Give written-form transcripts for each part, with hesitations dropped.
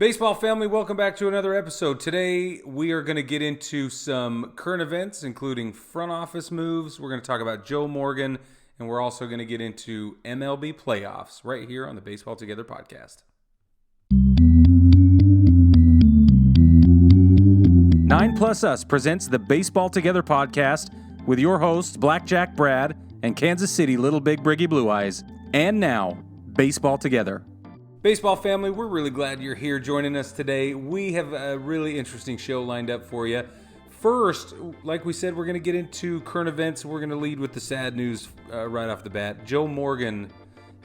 Baseball family, welcome back to another episode. Today, we are going to get into some current events, including front office moves. We're going to talk about Joe Morgan, and we're also going to get into MLB playoffs right here on the Baseball Together podcast. 9+ Us presents the Baseball Together podcast with your hosts, Blackjack Brad and Kansas City Little Big Briggy Blue Eyes. And now, Baseball Together. Baseball family, we're really glad you're here joining us today. We have a really interesting show lined up for you. First, like we said, we're going to get into current events. We're going to lead with the sad news right off the bat. Joe Morgan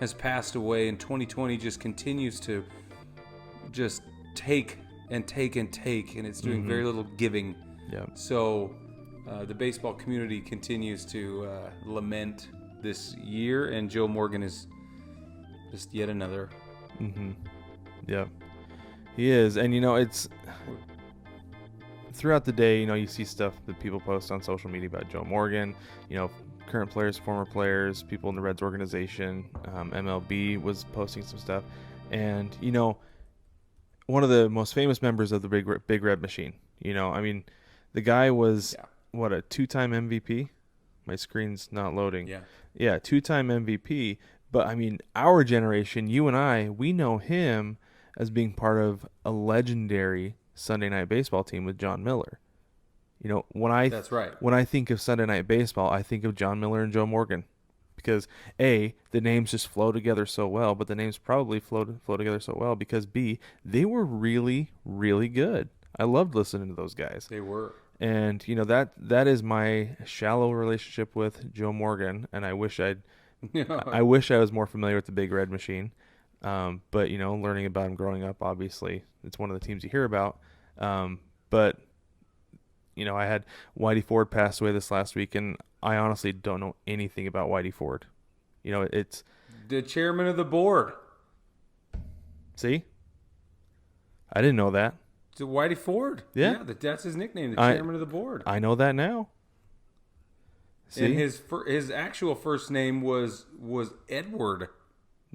has passed away, and 2020 just continues to just take and take and take, and it's doing very little giving. Yep. So the baseball community continues to lament this year, and Joe Morgan is just yet another. Yep. He is. And, it's throughout the day, you see stuff that people post on social media about Joe Morgan, current players, former players, people in the Reds organization. MLB was posting some stuff. And, one of the most famous members of the Big Red Machine, the guy was, a 2-time MVP? My screen's not loading. Yeah, 2-time MVP. But, our generation, you and I, we know him as being part of a legendary Sunday Night Baseball team with John Miller. That's right. When I think of Sunday Night Baseball, I think of John Miller and Joe Morgan. Because, A, the names just flow together so well, but the names probably flow together so well because, B, they were really, really good. I loved listening to those guys. They were. And, that is my shallow relationship with Joe Morgan, and I wish I was more familiar with the Big Red Machine. But, learning about him growing up, obviously, it's one of the teams you hear about. But, I had Whitey Ford pass away this last week, and I honestly don't know anything about Whitey Ford. It's the chairman of the board. See? I didn't know that. It's Whitey Ford. Yeah. That's his nickname, the chairman of the board. I know that now. See? And his actual first name was Edward.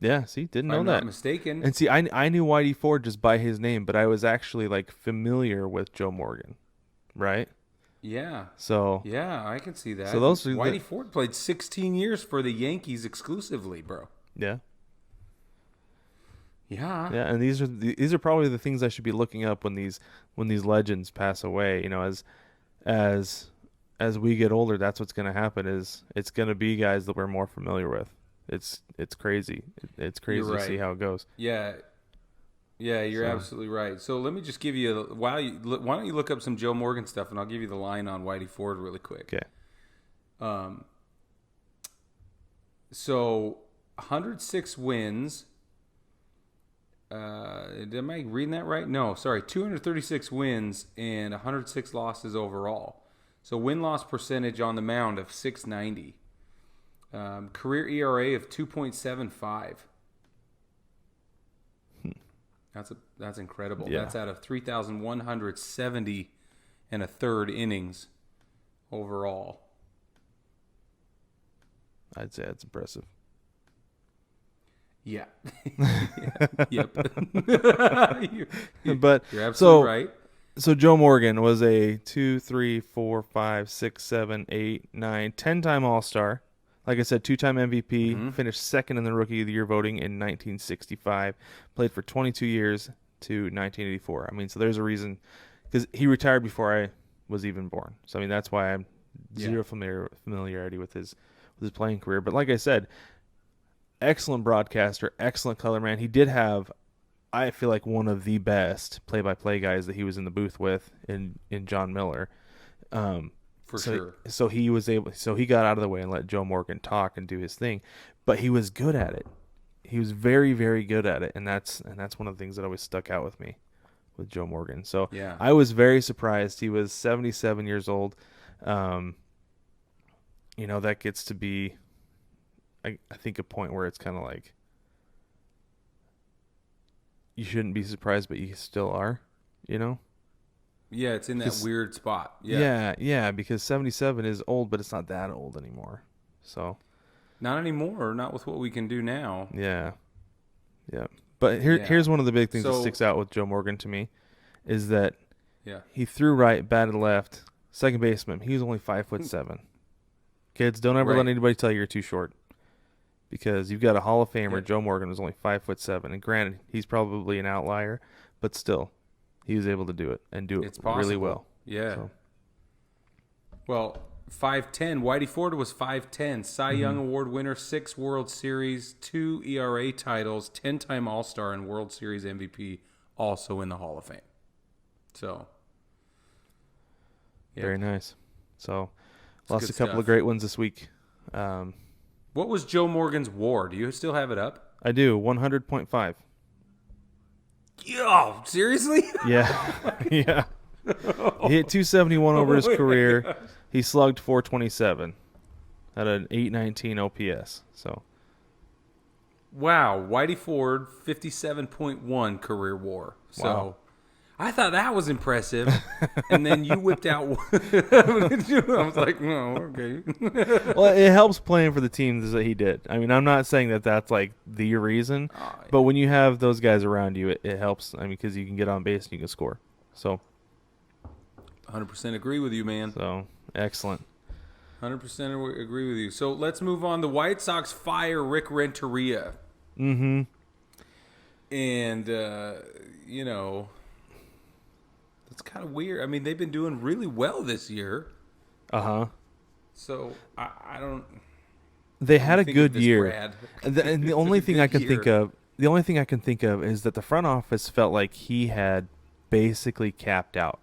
Yeah, see, didn't know that. If I'm not mistaken. And see, I knew Whitey Ford just by his name, but I was actually familiar with Joe Morgan, right? Yeah. So yeah, I can see that. So those Whitey Ford played 16 years for the Yankees exclusively, bro. Yeah. Yeah. Yeah, and these are probably the things I should be looking up when these legends pass away. As we get older, that's what's going to happen. Is it's going to be guys that we're more familiar with. It's crazy. It's crazy to see how it goes. Yeah. Yeah, you're absolutely right. So let me just give you why don't you look up some Joe Morgan stuff, and I'll give you the line on Whitey Ford really quick. Okay. So 106 wins. Am I reading that right? No, sorry. 236 wins and 106 losses overall. So win-loss percentage on the mound of .690. Career ERA of 2.75. That's incredible. Yeah. That's out of 3,170 and a third innings overall. I'd say that's impressive. Yeah. Yep. But you're absolutely right. So Joe Morgan was a 2, 3, 4, 5, 6, 7, 8, 9, 10-time All-Star. Like I said, 2-time MVP, finished second in the Rookie of the Year voting in 1965, played for 22 years to 1984. So there's a reason, because he retired before I was even born. So that's why I'm zero familiarity with his playing career. But like I said, excellent broadcaster, excellent color man. He did have, I feel like, one of the best play-by-play guys that he was in the booth with in John Miller. For sure. So he got out of the way and let Joe Morgan talk and do his thing, but he was good at it. He was very, very good at it, and that's one of the things that always stuck out with me with Joe Morgan. So yeah. I was very surprised. He was 77 years old. That gets to be, I think, a point where it's kind of like you shouldn't be surprised, but you still are, Yeah, it's in that weird spot. Yeah, because 77 is old, but it's not that old anymore. So not anymore, not with what we can do now. Yeah. But here's one of the big things that sticks out with Joe Morgan to me is that he threw right, batted left, second baseman. He was only 5'7". Kids, don't ever let anybody tell you you're too short, because you've got a Hall of Famer. Joe Morgan was only 5'7", and granted, he's probably an outlier, but still, he was able to do it and do it really well. Yeah. Well, 5'10". Whitey Ford was 5'10". Cy Young Award winner, 6 World Series, 2 ERA titles, 10-time All-Star, and World Series MVP, also in the Hall of Fame. So, very nice. So, lost a couple of great ones this week. What was Joe Morgan's WAR? Do you still have it up? I do. 100.5. Yo, seriously? Yeah. Yeah. He hit 271 over his career. Gosh. He slugged 427 at an 819 OPS. So, wow, Whitey Ford 57.1 career WAR. So, wow. I thought that was impressive, and then you whipped out. I was like, no, okay. Well, it helps playing for the teams that he did. I mean, I'm not saying that that's like the reason, but when you have those guys around you, it helps. I mean, because you can get on base and you can score. So, 100% agree with you, man. So, excellent. 100% agree with you. So, let's move on. The White Sox fire Rick Renteria. Mm-hmm. And, it's kind of weird. I mean, they've been doing really well this year. Uh-huh. So, I don't... They had a good year. And the only thing I can think of... The only thing I can think of is that the front office felt like he had basically capped out.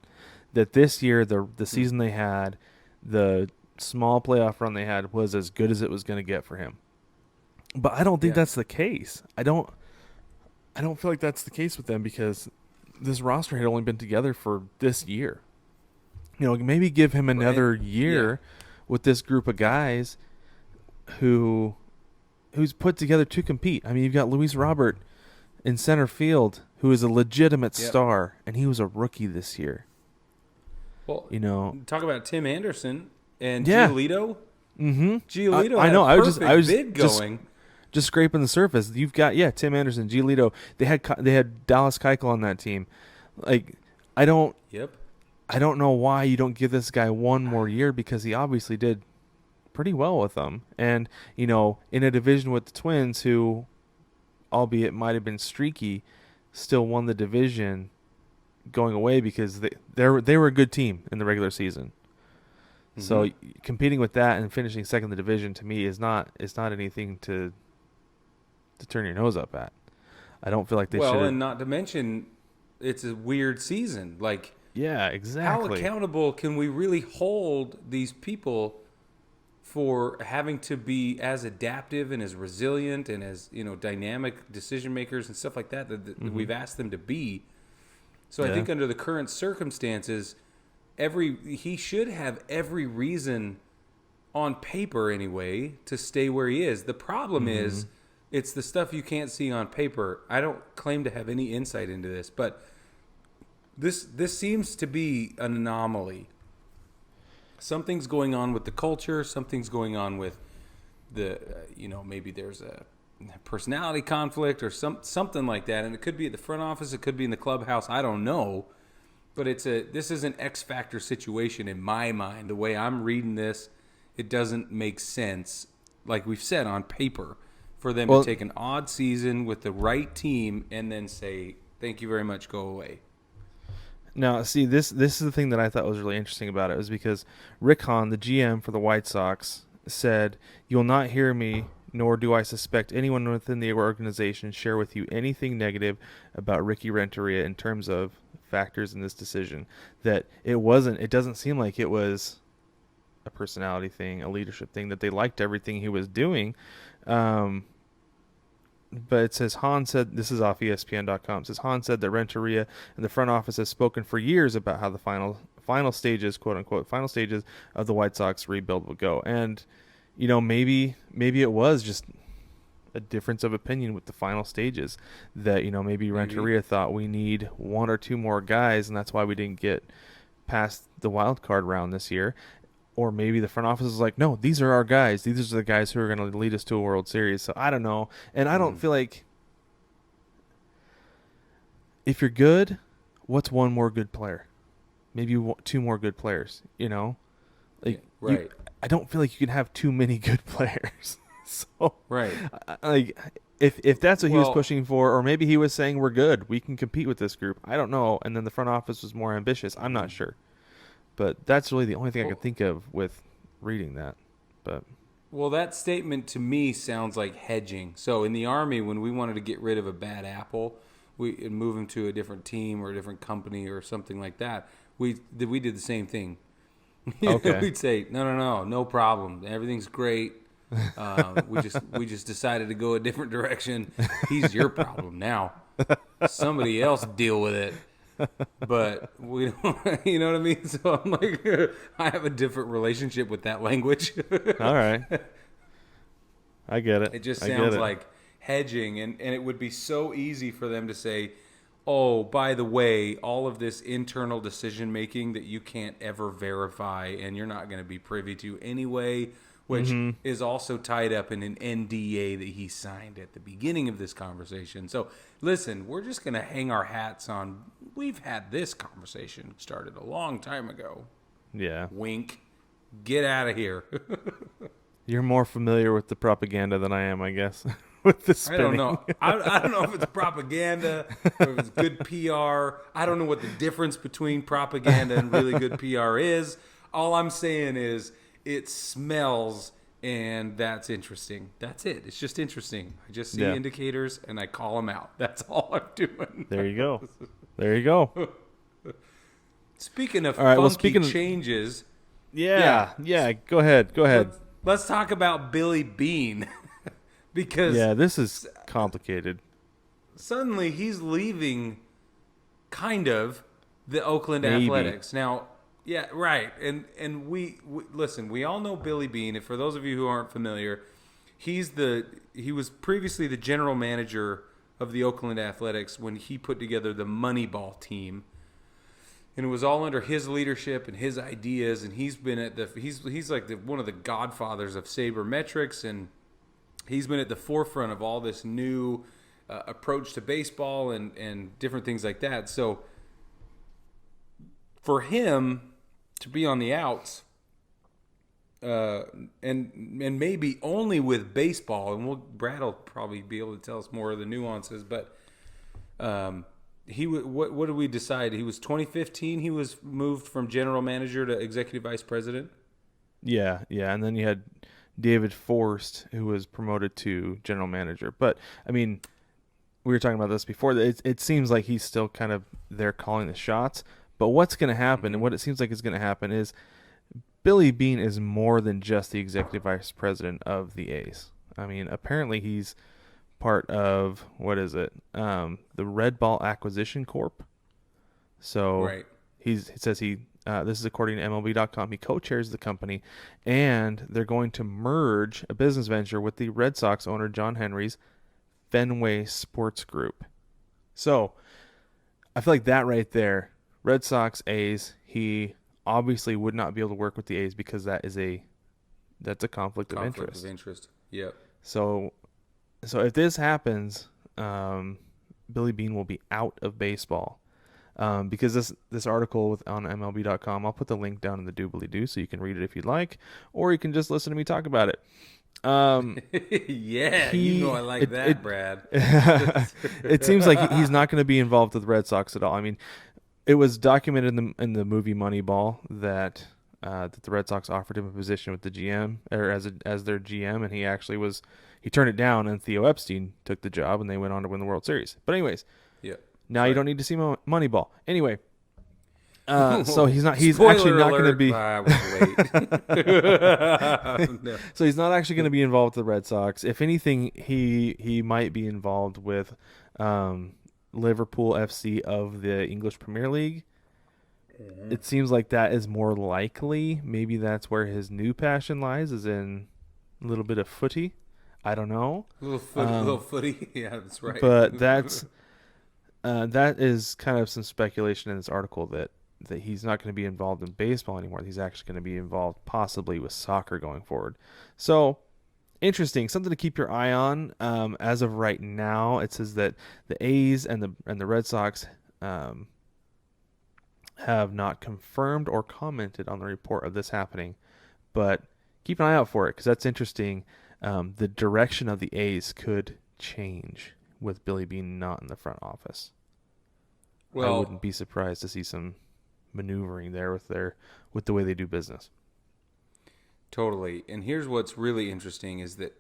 That this year, the season they had, the small playoff run they had, was as good as it was going to get for him. But I don't think that's the case. I don't feel like that's the case with them, because this roster had only been together for this year. Maybe give him another year with this group of guys who's put together to compete. I mean, you've got Luis Robert in center field, who is a legitimate star, and he was a rookie this year. Well, talk about Tim Anderson and Giolito. Mm-hmm. Giolito, I know. I was bid going. Just scraping the surface. You've got Tim Anderson, Giolito. They had Dallas Keuchel on that team. Like, I don't know why you don't give this guy one more year, because he obviously did pretty well with them. And in a division with the Twins, who, albeit might have been streaky, still won the division going away, because they were a good team in the regular season. Mm-hmm. So competing with that and finishing second in the division, to me, is not anything to turn your nose up at. I don't feel like they should. Well, and not to mention, it's a weird season. Like, yeah, exactly. How accountable can we really hold these people for having to be as adaptive and as resilient and as dynamic decision makers and stuff like that we've asked them to be? So I think under the current circumstances, he should have every reason, on paper anyway, to stay where he is. The problem is, it's the stuff you can't see on paper. I don't claim to have any insight into this, but this seems to be an anomaly. Something's going on with the culture. Something's going on with the, maybe there's a personality conflict or something like that. And it could be at the front office. It could be in the clubhouse. I don't know. But this is an X factor situation in my mind. The way I'm reading this, it doesn't make sense, like we've said, on paper, for them to take an odd season with the right team and then say, thank you very much, go away. Now, see, this is the thing that I thought was really interesting about it, was because Rick Hahn, the GM for the White Sox, said, "You'll not hear me, nor do I suspect anyone within the organization share with you anything negative about Ricky Renteria in terms of factors in this decision." That it doesn't seem like it was a personality thing, a leadership thing, that they liked everything he was doing. But it says, Hahn said, this is off ESPN.com, it says, Hahn said that Renteria and the front office has spoken for years about how the final stages, quote unquote, final stages of the White Sox rebuild will go. And, maybe it was just a difference of opinion with the final stages, that, maybe Renteria thought we need one or two more guys, and that's why we didn't get past the wild card round this year. Or maybe the front office is like, no, these are our guys. These are the guys who are going to lead us to a World Series. So I don't know. And I don't feel like if you're good, what's one more good player? Maybe two more good players, Like, right. I don't feel like you can have too many good players. So, Right. like, if that's what he was Well, pushing for, or maybe he was saying we're good, we can compete with this group. I don't know. And then the front office was more ambitious. I'm not sure. But that's really the only thing I could think of with reading that. But well, that statement to me sounds like hedging. So in the Army, when we wanted to get rid of a bad apple, and move him to a different team or a different company or something like that, we did the same thing. Okay. We'd say, no problem, everything's great. We just decided to go a different direction. He's your problem now. Somebody else deal with it. But we don't, you know what I mean? So I'm like, I have a different relationship with that language. all right. I get it. It just sounds like hedging, and it would be so easy for them to say, oh, by the way, all of this internal decision making that you can't ever verify and you're not going to be privy to anyway, which is also tied up in an NDA that he signed at the beginning of this conversation. So listen, we're just going to hang our hats on, we've had this conversation started a long time ago. Yeah. Wink. Get out of here. You're more familiar with the propaganda than I am, I guess. With the spinning. I don't know. I don't know if it's propaganda or if it's good PR. I don't know what the difference between propaganda and really good PR is. All I'm saying is it smells, and that's interesting. That's it. It's just interesting. I just see indicators, and I call them out. That's all I'm doing. There you go. There you go. Speaking of funky changes. Yeah. Go ahead. Let's talk about Billy Beane. Because this is complicated. Suddenly he's leaving kind of the Oakland Athletics. Now, yeah, right. And we listen, we all know Billy Beane, and for those of you who aren't familiar, he was previously the general manager of the Oakland Athletics when he put together the Moneyball team. And it was all under his leadership and his ideas, and he's been at he's like one of the godfathers of sabermetrics, and he's been at the forefront of all this new approach to baseball and different things like that. So for him to be on the outs, and maybe only with baseball, and Brad will probably be able to tell us more of the nuances, but what did we decide? He was 2015. He was moved from general manager to executive vice president. Yeah, and then you had David Forst, who was promoted to general manager. But, I mean, we were talking about this before. It seems like he's still kind of there calling the shots. But what's going to happen, and what it seems like is going to happen, is Billy Beane is more than just the executive vice president of the A's. I mean, apparently he's part of, the Red Ball Acquisition Corp. So right. This is according to MLB.com. He co-chairs the company, and they're going to merge a business venture with the Red Sox owner John Henry's Fenway Sports Group. So I feel like that right there, Red Sox, A's, he obviously would not be able to work with the A's because that's a conflict of interest. Conflict of interest. Yep. So if this happens, Billy Beane will be out of baseball. Because this article on MLB.com, I'll put the link down in the doobly-doo so you can read it if you'd like, or you can just listen to me talk about it. I like that, Brad. It seems like he's not going to be involved with the Red Sox at all. I mean, it was documented in the movie Moneyball that the Red Sox offered him a position with the GM or as their GM, and he turned it down, and Theo Epstein took the job, and they went on to win the World Series. But anyways, now you don't need to see Moneyball. Anyway, so he's actually not going to be. I was late. No. So he's not actually going to be involved with the Red Sox. If anything, he might be involved with Liverpool FC of the English Premier League. Mm-hmm. It seems like that is more likely. Maybe that's where his new passion lies, is in a little bit of footy. I don't know. Little footy. Yeah, that's right. But that is kind of some speculation in this article that he's not going to be involved in baseball anymore. He's actually going to be involved possibly with soccer going forward. So, interesting. Something to keep your eye on. As of right now, it says that the A's and the Red Sox have not confirmed or commented on the report of this happening, but keep an eye out for it because that's interesting. The direction of the A's could change with Billy Beane not in the front office. Well, I wouldn't be surprised to see some maneuvering there with the way they do business. Totally. And here's what's really interesting is that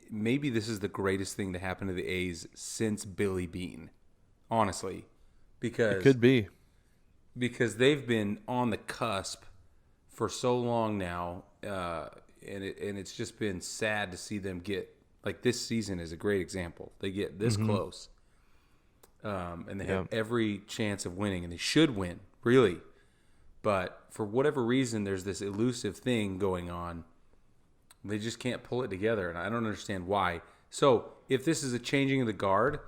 maybe this is the greatest thing to happen to the A's since Billy Beane, honestly, because it could be. Because they've been on the cusp for so long now, and it's just been sad to see them get, like, this season is a great example. They get this close, and they have every chance of winning, and they should win, really. But for whatever reason, there's this elusive thing going on. They just can't pull it together, and I don't understand why. So if this is a changing of the guard,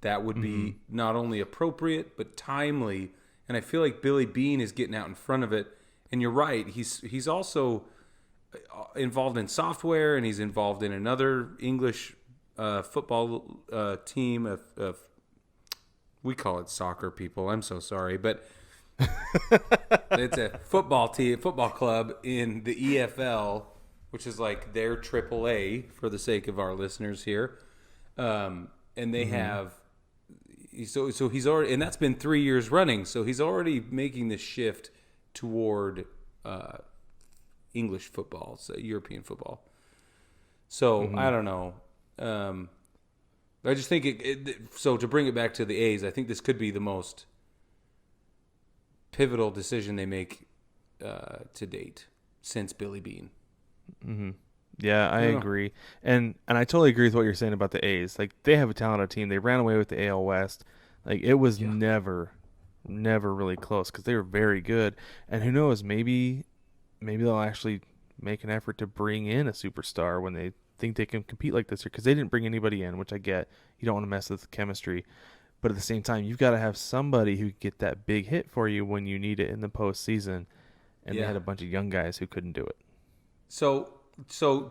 that would be not only appropriate but timely. And I feel like Billy Beane is getting out in front of it. And you're right. He's also involved in software, and he's involved in another English football team. Of we call it soccer, people. I'm so sorry. But it's a football club in the EFL, which is like their AAA for the sake of our listeners here. And they have... So he's already, and that's been 3 years running. So he's already making the shift toward English football, so European football. So I don't know. I just think so to bring it back to the A's, I think this could be the most pivotal decision they make to date since Billy Beane. Mm-hmm. Yeah, I agree. And I totally agree with what you're saying about the A's. Like, they have a talented team. They ran away with the AL West. Like, it was never really close because they were very good. And who knows, maybe they'll actually make an effort to bring in a superstar when they think they can compete like this year, because they didn't bring anybody in, which I get. You don't want to mess with the chemistry. But at the same time, you've got to have somebody who can get that big hit for you when you need it in the postseason. And they had a bunch of young guys who couldn't do it. So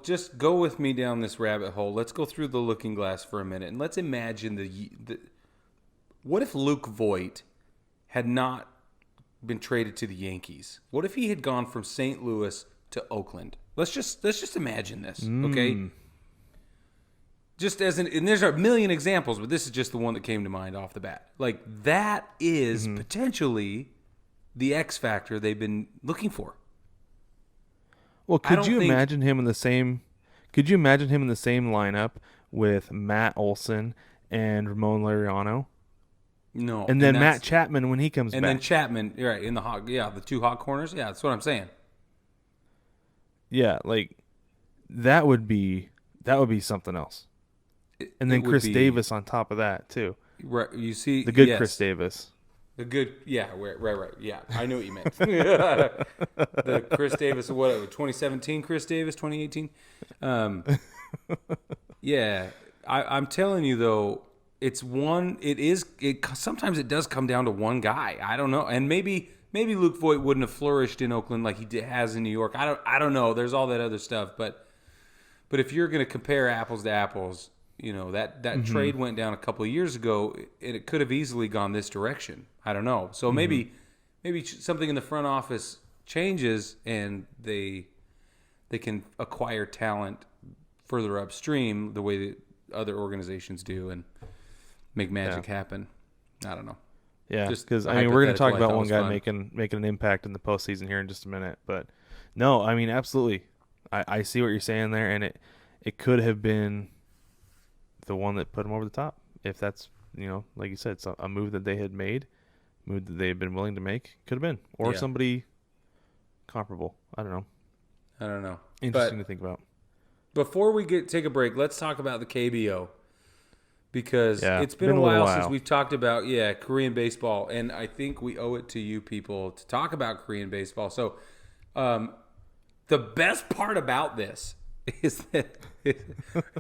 just go with me down this rabbit hole. Let's go through the looking glass for a minute, and let's imagine what if Luke Voit had not been traded to the Yankees? What if he had gone from St. Louis to Oakland? Let's just imagine this, okay? Just and there's a million examples, but this is just the one that came to mind off the bat. Like, that is potentially the X factor they've been looking for. Well, could you imagine him in the same lineup with Matt Olson and Ramon Laureano? No. And then Matt Chapman when he comes back. And then Chapman, right, in the two hot corners. Yeah, that's what I'm saying. Yeah, like that would be something else. And then Chris Davis on top of that too. Right, you see the good Chris Davis. The good, yeah, right. Yeah, I knew what you meant. The Chris Davis, 2017 Chris Davis, 2018? Yeah, I'm telling you, though, sometimes it does come down to one guy. I don't know. And maybe Luke Voit wouldn't have flourished in Oakland like he has in New York. I don't know. There's all that other stuff. But if you're going to compare apples to apples, you know, that trade went down a couple of years ago, and it could have easily gone this direction. I don't know. So maybe something in the front office changes, and they can acquire talent further upstream the way that other organizations do and make magic happen. I don't know. Yeah, because we're going to talk about one guy making an impact in the postseason here in just a minute. But no, I mean, absolutely. I see what you're saying there, and it could have been the one that put him over the top. If that's, you know, like you said, it's a move that they had made, move that they had been willing to make, could have been. Or somebody comparable. I don't know. Interesting to think about. Before we take a break, let's talk about the KBO. Because it's been a while since we've talked about, Korean baseball. And I think we owe it to you people to talk about Korean baseball. So the best part about this is that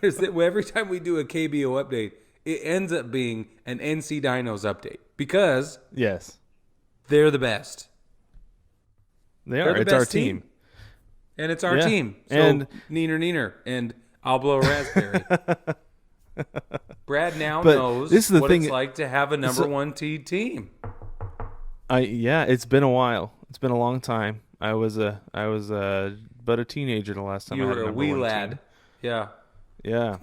every time we do a KBO update, it ends up being an NC Dinos update. Because they're the best. They are. It's our team. And it's our team. So, and Neener, and I'll blow raspberry. Brad now But knows this is the what thing, it's like to have a number one seed team. It's been a while. It's been a long time. I was but a teenager the last time You I had were a a number wee one lad. team. Yeah. Yeah.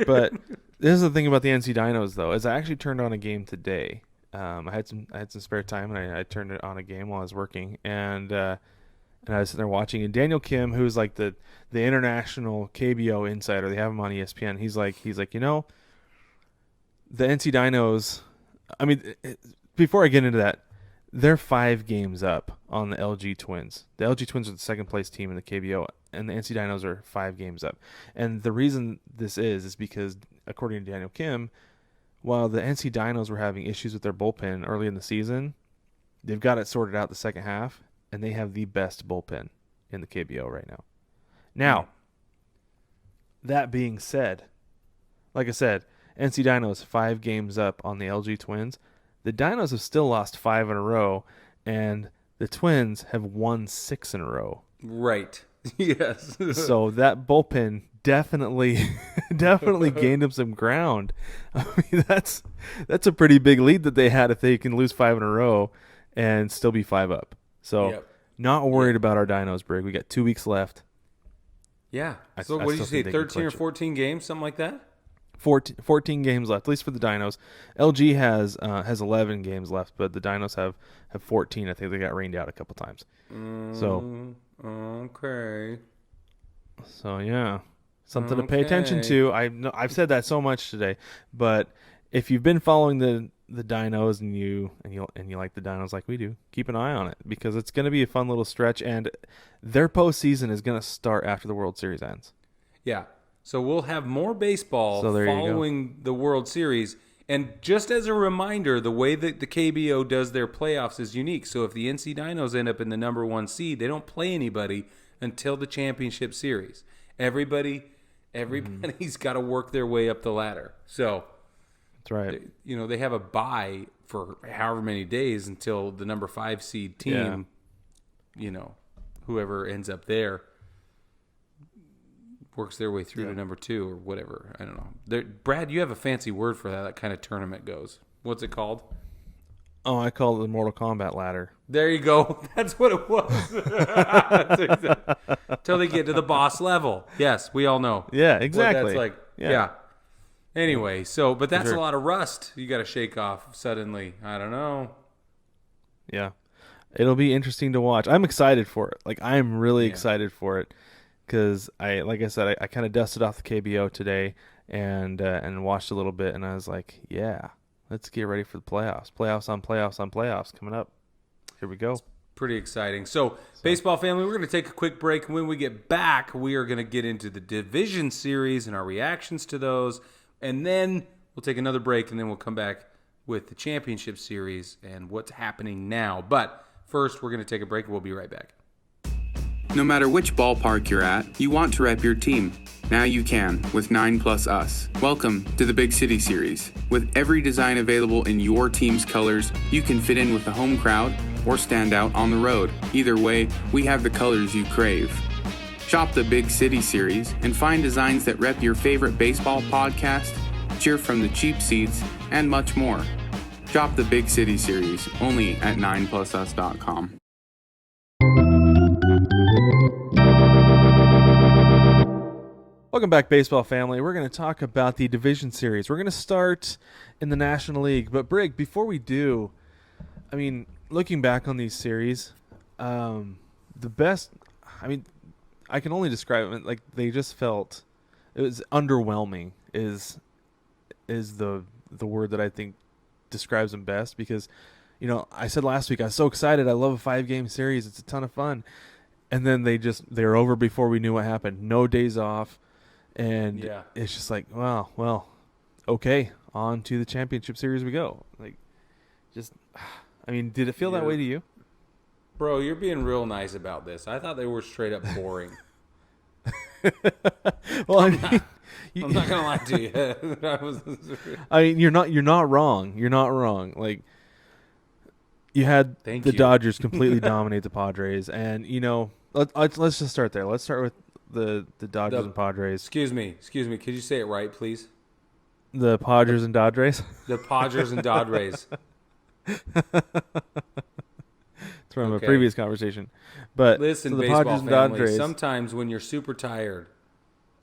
But this is the thing about the NC Dinos, though, is I actually turned on a game today. I had some spare time, and I turned it on a game while I was working, and I was sitting there watching. And Daniel Kim, who's like the international KBO insider, they have him on ESPN. He's like, the NC Dinos. I mean, before I get into that, they're 5 games up on the LG Twins. The LG Twins are the second place team in the KBO, and the NC Dinos are 5 games up. And the reason this is because, according to Daniel Kim, while the NC Dinos were having issues with their bullpen early in the season, they've got it sorted out the second half, and they have the best bullpen in the KBO right now. Now, that being said, like I said, NC Dinos 5 games up on the LG Twins. The Dinos have still lost 5 in a row, and the Twins have won 6 in a row. Right. Yes. So that bullpen definitely gained them some ground. I mean, that's a pretty big lead that they had if they can lose 5 in a row and still be 5 up. So not worried about our Dinos, Brig. We got 2 weeks left. Yeah. So what did you say, 13 or 14 games, something like that? 14 games left, at least for the Dinos. LG has 11 games left, but the Dinos have 14. I think they got rained out a couple times. So okay. So yeah, something to pay attention to. I've said that so much today, but if you've been following the Dinos and you like the Dinos like we do, keep an eye on it because it's going to be a fun little stretch, and their postseason is going to start after the World Series ends. Yeah. So we'll have more baseball following the World Series. And just as a reminder, the way that the KBO does their playoffs is unique. So if the NC Dinos end up in the number 1 seed, they don't play anybody until the Championship Series. Everybody's got to work their way up the ladder. So that's right. They have a bye for however many days until the number 5 seed team, whoever ends up there, works their way through to number 2 or whatever. I don't know. Brad, you have a fancy word for that kind of tournament goes. What's it called? Oh, I call it the Mortal Kombat ladder. There you go. That's what it was. Until they get to the boss level. Yes, we all know. Yeah, exactly. What that's like. Yeah. Anyway, but that's a lot of rust you got to shake off suddenly. I don't know. Yeah. It'll be interesting to watch. I'm excited for it. Like, I am really excited for it. Because like I said, I kind of dusted off the KBO today and watched a little bit, and I was like, yeah, let's get ready for the playoffs. Playoffs on playoffs on playoffs coming up. Here we go. It's pretty exciting. So, baseball family, we're going to take a quick break. When we get back, we are going to get into the Division Series and our reactions to those. And then we'll take another break, and then we'll come back with the Championship Series and what's happening now. But first, we're going to take a break, and we'll be right back. No matter which ballpark you're at, you want to rep your team. Now you can with 9+ Us. Welcome to the Big City Series. With every design available in your team's colors, you can fit in with the home crowd or stand out on the road. Either way, we have the colors you crave. Shop the Big City Series and find designs that rep your favorite baseball podcast, cheer from the cheap seats, and much more. Shop the Big City Series only at 9plusus.com. Welcome back, baseball family. We're going to talk about the Division Series. We're going to start in the National League. But, Brig, before we do, I mean, looking back on these series, the best, I mean, I can only describe it like they just felt, it was underwhelming is the word that I think describes them best because, I said last week, I was so excited. I love a 5-game series. It's a ton of fun. And then they're over before we knew what happened. No days off. And it's just like, wow, well, okay, on to the Championship Series we go. Like, just, I mean, did it feel that way to you? Bro, you're being real nice about this. I thought they were straight up boring. Well, I'm not gonna lie to you. I mean, you're not wrong. You're not wrong. Like, you had the Dodgers completely dominate the Padres, and let's just start there. Let's start with the Dodgers and Padres. Excuse me. Could you say it right, please? The Padres and Dodgers. The Padres and Dodgers. It's from a previous conversation. But listen, so the baseball Padres and family, Dodgers. sometimes when you're super tired,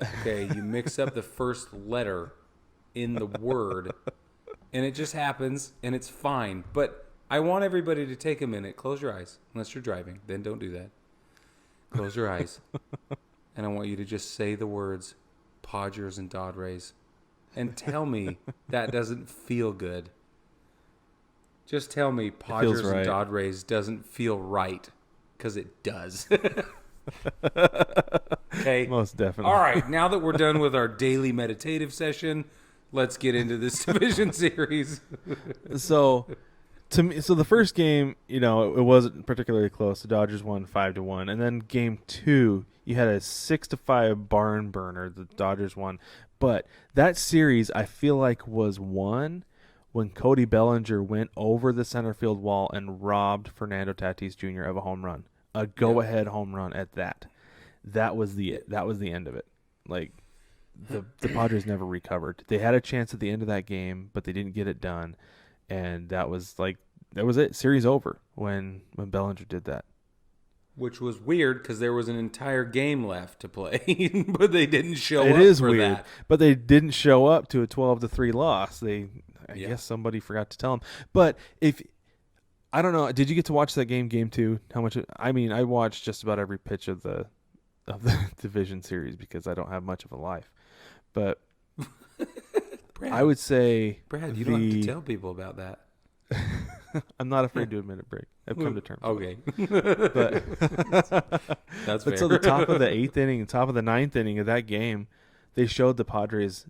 okay, you mix up the first letter in the word, and it just happens, and it's fine. But I want everybody to take a minute. Close your eyes, unless you're driving. Then don't do that. Close your eyes. And I want you to just say the words Padres and Dodgers. And tell me that doesn't feel good. Just tell me Padres and Dodgers doesn't feel right. Because it does. Okay. Most definitely. All right. Now that we're done with our daily meditative session, let's get into this division series. So, to me, the first game, it wasn't particularly close. The Dodgers won 5-1, and then game 2, you had a 6-5 barn burner. The Dodgers won, but that series I feel like was won when Cody Bellinger went over the center field wall and robbed Fernando Tatis Jr. of a home run. A go-ahead home run at that. That was the end of it. Like, the Padres never recovered. They had a chance at the end of that game, but they didn't get it done. And that was it. Series over when Bellinger did that. Which was weird because there was an entire game left to play, but they didn't show up. It is for weird, that. But they didn't show up to a 12-3 loss. I guess somebody forgot to tell them. But I don't know, did you get to watch that game 2? How much? I watched just about every pitch of the division series because I don't have much of a life. But Brad, I would say, Brad, you don't have to tell people about that. I'm not afraid to admit it, Brig. I've come to terms. Okay. But That's fair. So the top of the 8th inning and top of the 9th inning of that game, they showed the Padres.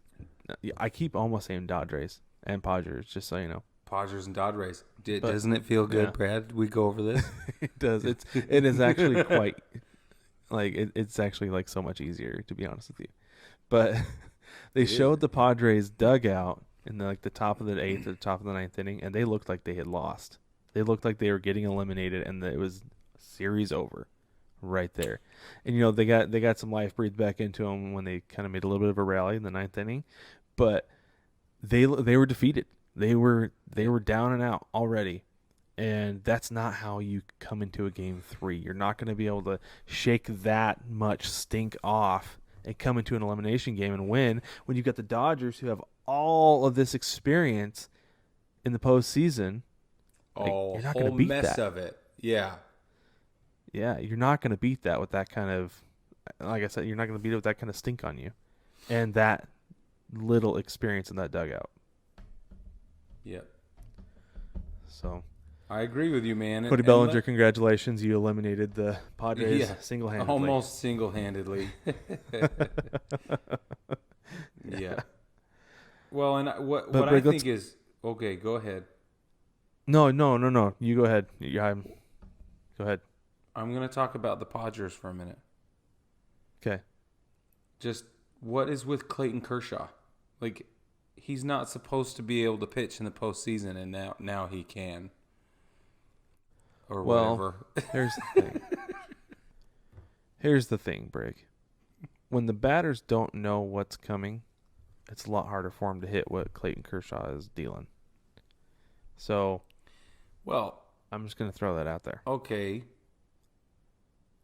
I keep almost saying Dodgers and Padres, just so you know. Padres and Dodgers. Doesn't it feel good, Brad? We go over this. It does. It is actually quite it's actually like so much easier, to be honest with you. But they showed the Padres dugout in the top of the 8th or the top of the 9th inning, and they looked like they had lost. They looked like they were getting eliminated, and it was series over right there. And they got some life breathed back into them when they kind of made a little bit of a rally in the 9th inning, but they were defeated. They were down and out already, and that's not how you come into a game 3. You're not going to be able to shake that much stink off and come into an elimination game and win when you've got the Dodgers who have all of this experience in the postseason. You're not going to beat mess that. Of it. Yeah. Yeah, you're not going to beat that with that kind of, like I said, you're not going to beat it with that kind of stink on you, and that little experience in that dugout. Yep. So I agree with you, man. Cody Bellinger, congratulations. You eliminated the Padres single-handedly. Almost single-handedly. Yeah. Well, and what I think is... Okay, go ahead. No. You go ahead. Go ahead. I'm going to talk about the Padres for a minute. Okay. Just what is with Clayton Kershaw? Like, he's not supposed to be able to pitch in the postseason, and now he can. Or whatever. Here's the thing. Here's the thing, Brig. When the batters don't know what's coming, it's a lot harder for them to hit what Clayton Kershaw is dealing. So, well, I'm just going to throw that out there. Okay.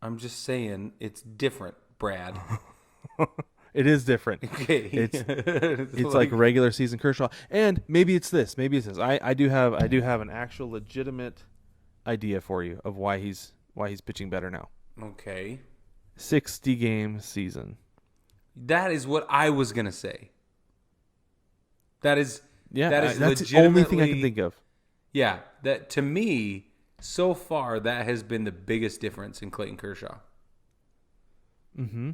I'm just saying it's different, Brad. It is different. Okay. It's like regular season Kershaw. And maybe it's this. I do have an actual legitimate idea for you of why he's pitching better now. Okay. 60-game season. That is what I was going to say. That is that's the only thing I can think of. Yeah, that to me, so far, that has been the biggest difference in Clayton Kershaw. Mm-hmm.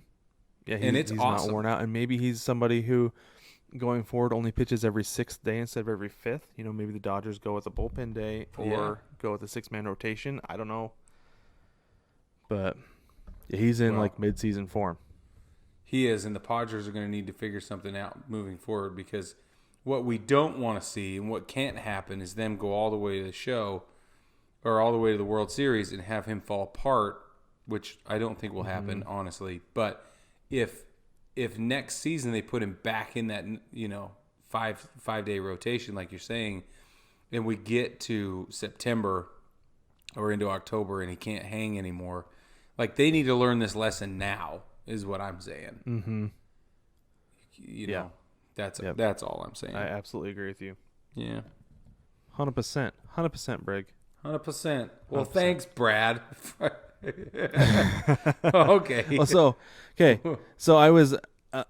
Yeah, he's awesome. Not worn out, and maybe he's somebody who, going forward, only pitches every 6th day instead of every 5th. Maybe the Dodgers go with a bullpen day or go with a 6-man rotation. I don't know, but he's in mid-season form. He is, and the Padres are going to need to figure something out moving forward, because what we don't want to see and what can't happen is them go all the way to the show or all the way to the World Series and have him fall apart, which I don't think will happen, honestly. But if next season they put him back in that, five-day rotation, like you're saying, and we get to September or into October and he can't hang anymore, like they need to learn this lesson now, is what I'm saying. Mm-hmm. You know, that's all I'm saying. I absolutely agree with you. Yeah. 100%. 100%, Brig. 100%. Well, 100%. Thanks, Brad. Okay. Well, so I was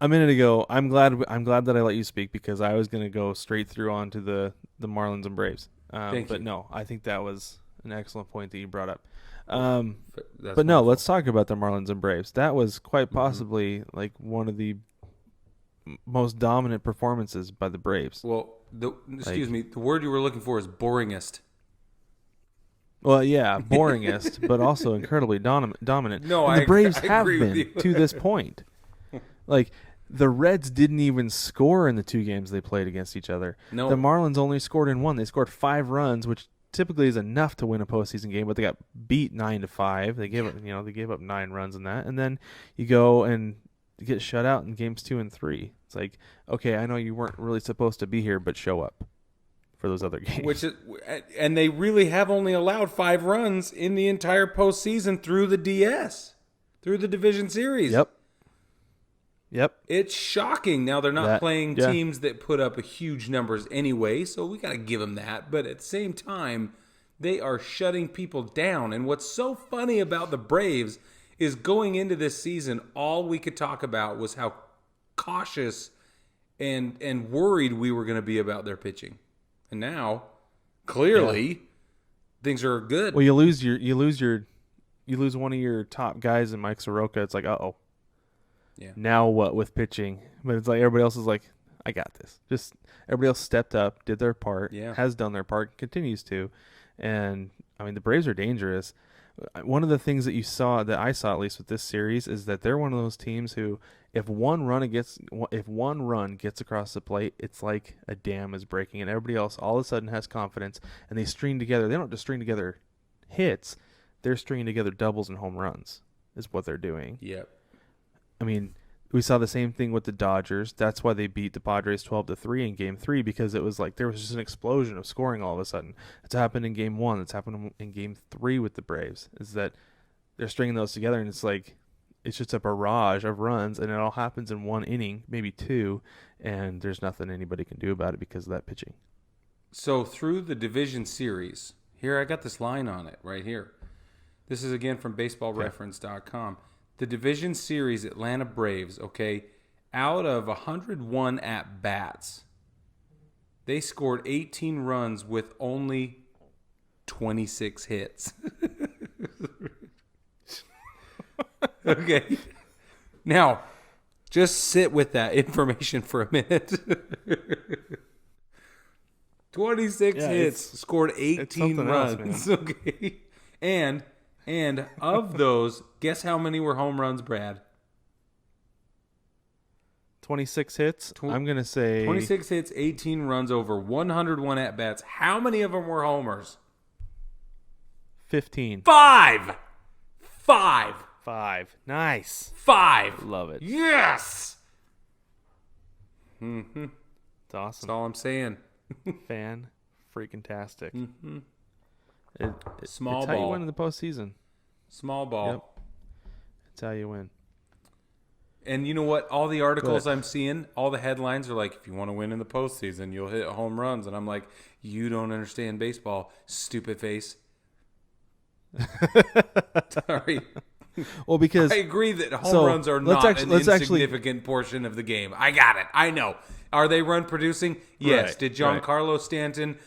a minute ago. I'm glad that I let you speak because I was going to go straight through onto the Marlins and Braves. Thank you. No, I think that was an excellent point that you brought up. But no, let's talk about the Marlins and Braves. That was quite possibly like one of the most dominant performances by the Braves. Well, the word you were looking for is boringest. Well, yeah, boringest, but also incredibly dominant. No, and the Braves I have agree been with you. to this point. Like, the Reds didn't even score in the 2 games they played against each other. No. The Marlins only scored in 1. They scored 5 runs, which typically is enough to win a postseason game, but they got beat 9-5. They gave up 9 runs in that, and then you go and get shut out in games 2 and 3. It's like, okay, I know you weren't really supposed to be here, but show up for those other games. And they really have only allowed 5 runs in the entire postseason through the DS, through the Division Series. Yep. It's shocking. Now, they're not playing yeah. teams that put up a huge numbers anyway, so we got to give them that. But at the same time, they are shutting people down. And what's so funny about the Braves is going into this season, all we could talk about was how cautious and worried we were going to be about their pitching. And now, clearly, things are good. Well, you lose one of your top guys in Mike Soroka. It's like, uh-oh. Yeah. Now what with pitching? But it's like everybody else is like, I got this. Just everybody else stepped up, did their part, has done their part, continues to. And, I mean, the Braves are dangerous. One of the things that I saw at least with this series is that they're one of those teams who, if one run gets across the plate, it's like a dam is breaking, and everybody else all of a sudden has confidence, and they string together. They don't just string together hits; they're stringing together doubles and home runs. Is what they're doing. Yep. I mean, we saw the same thing with the Dodgers. That's why they beat the Padres 12-3 in Game 3, because it was like there was just an explosion of scoring all of a sudden. It's happened in Game 1. It's happened in Game 3 with the Braves. Is that they're stringing those together, and it's like it's just a barrage of runs, and it all happens in 1 inning, maybe 2, and there's nothing anybody can do about it because of that pitching. So through the Division Series, here I got this line on it right here. This is again from baseballreference.com. The Division Series Atlanta Braves, out of 101 at-bats, they scored 18 runs with only 26 hits. Okay. Now, just sit with that information for a minute. 26 hits, scored 18 runs. Okay. And of those, guess how many were home runs, Brad? 26 hits? I'm going to say 26 hits, 18 runs over 101 at-bats. How many of them were homers? 15. 5! Nice. 5. Love it. Yes! Mm-hmm. It's awesome. That's all I'm saying. Fan freaking tastic. Mm-hmm. Small ball. How you win in the postseason. Small ball. Yep. That's how you win. And you know what? All the articles I'm seeing, all the headlines are like, if you want to win in the postseason, you'll hit home runs. And I'm like, you don't understand baseball, stupid face. Sorry. Well, because I agree that home runs are not an insignificant portion of the game. I got it. I know. Are they run producing? Yes. Right, Did Giancarlo Stanton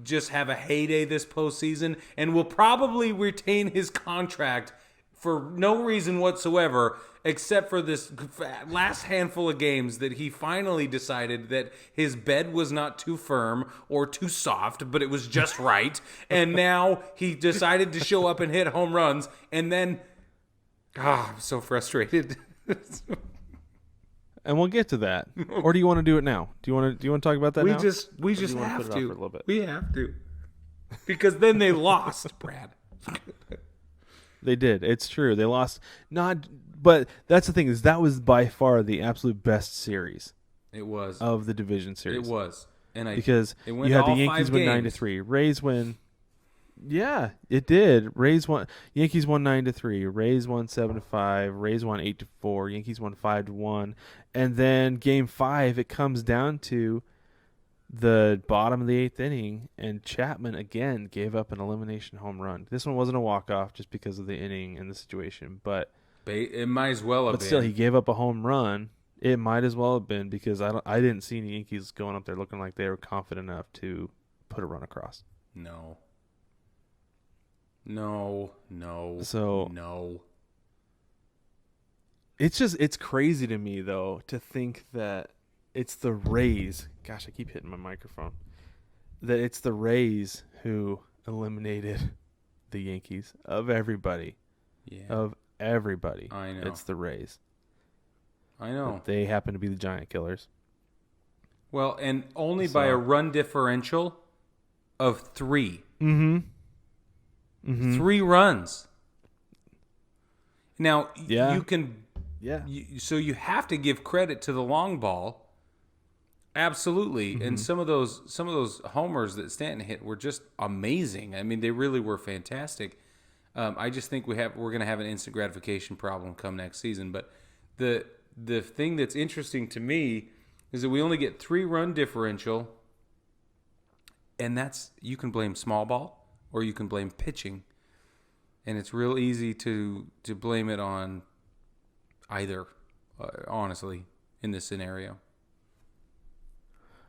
just have a heyday this postseason and will probably retain his contract for no reason whatsoever except for this last handful of games that he finally decided that his bed was not too firm or too soft, but it was just right. And now he decided to show up and hit home runs, and then I'm so frustrated. And we'll get to that. Or do you want to do it now? Do you want to talk about that now? We just have to. We have to. Because then they lost, Brad. They did. It's true. They lost. But that's the thing, is that was by far the absolute best series. It was of the division series. It was, and because it went you had all the Yankees 5 win games. 9-3, Rays win. Yeah, it did. Yankees won 9-3, Rays won 7-5, Rays won 8-4, Yankees won 5-1, and then Game 5 it comes down to the bottom of the 8th inning, and Chapman again gave up an elimination home run. This one wasn't a walk-off just because of the inning and the situation, but it might as well have been. But still, he gave up a home run. It might as well have been because I didn't see any Yankees going up there looking like they were confident enough to put a run across. No. So no. It's crazy to me though to think that it's the Rays. Gosh, I keep hitting my microphone. That it's the Rays who eliminated the Yankees of everybody. Yeah. Of everybody. I know. It's the Rays. I know. But they happen to be the giant killers. Well, and only by a run differential of 3. Mm-hmm. 3 runs. Now, Yeah. you can... Yeah. So you have to give credit to the long ball. Absolutely. Mm-hmm. And some of those homers that Stanton hit were just amazing. I mean, they really were fantastic. I just think we're going to have an instant gratification problem come next season. But the thing that's interesting to me is that we only get 3 run differential, and that's, you can blame small ball or you can blame pitching, and it's real easy to blame it on either, honestly, in this scenario.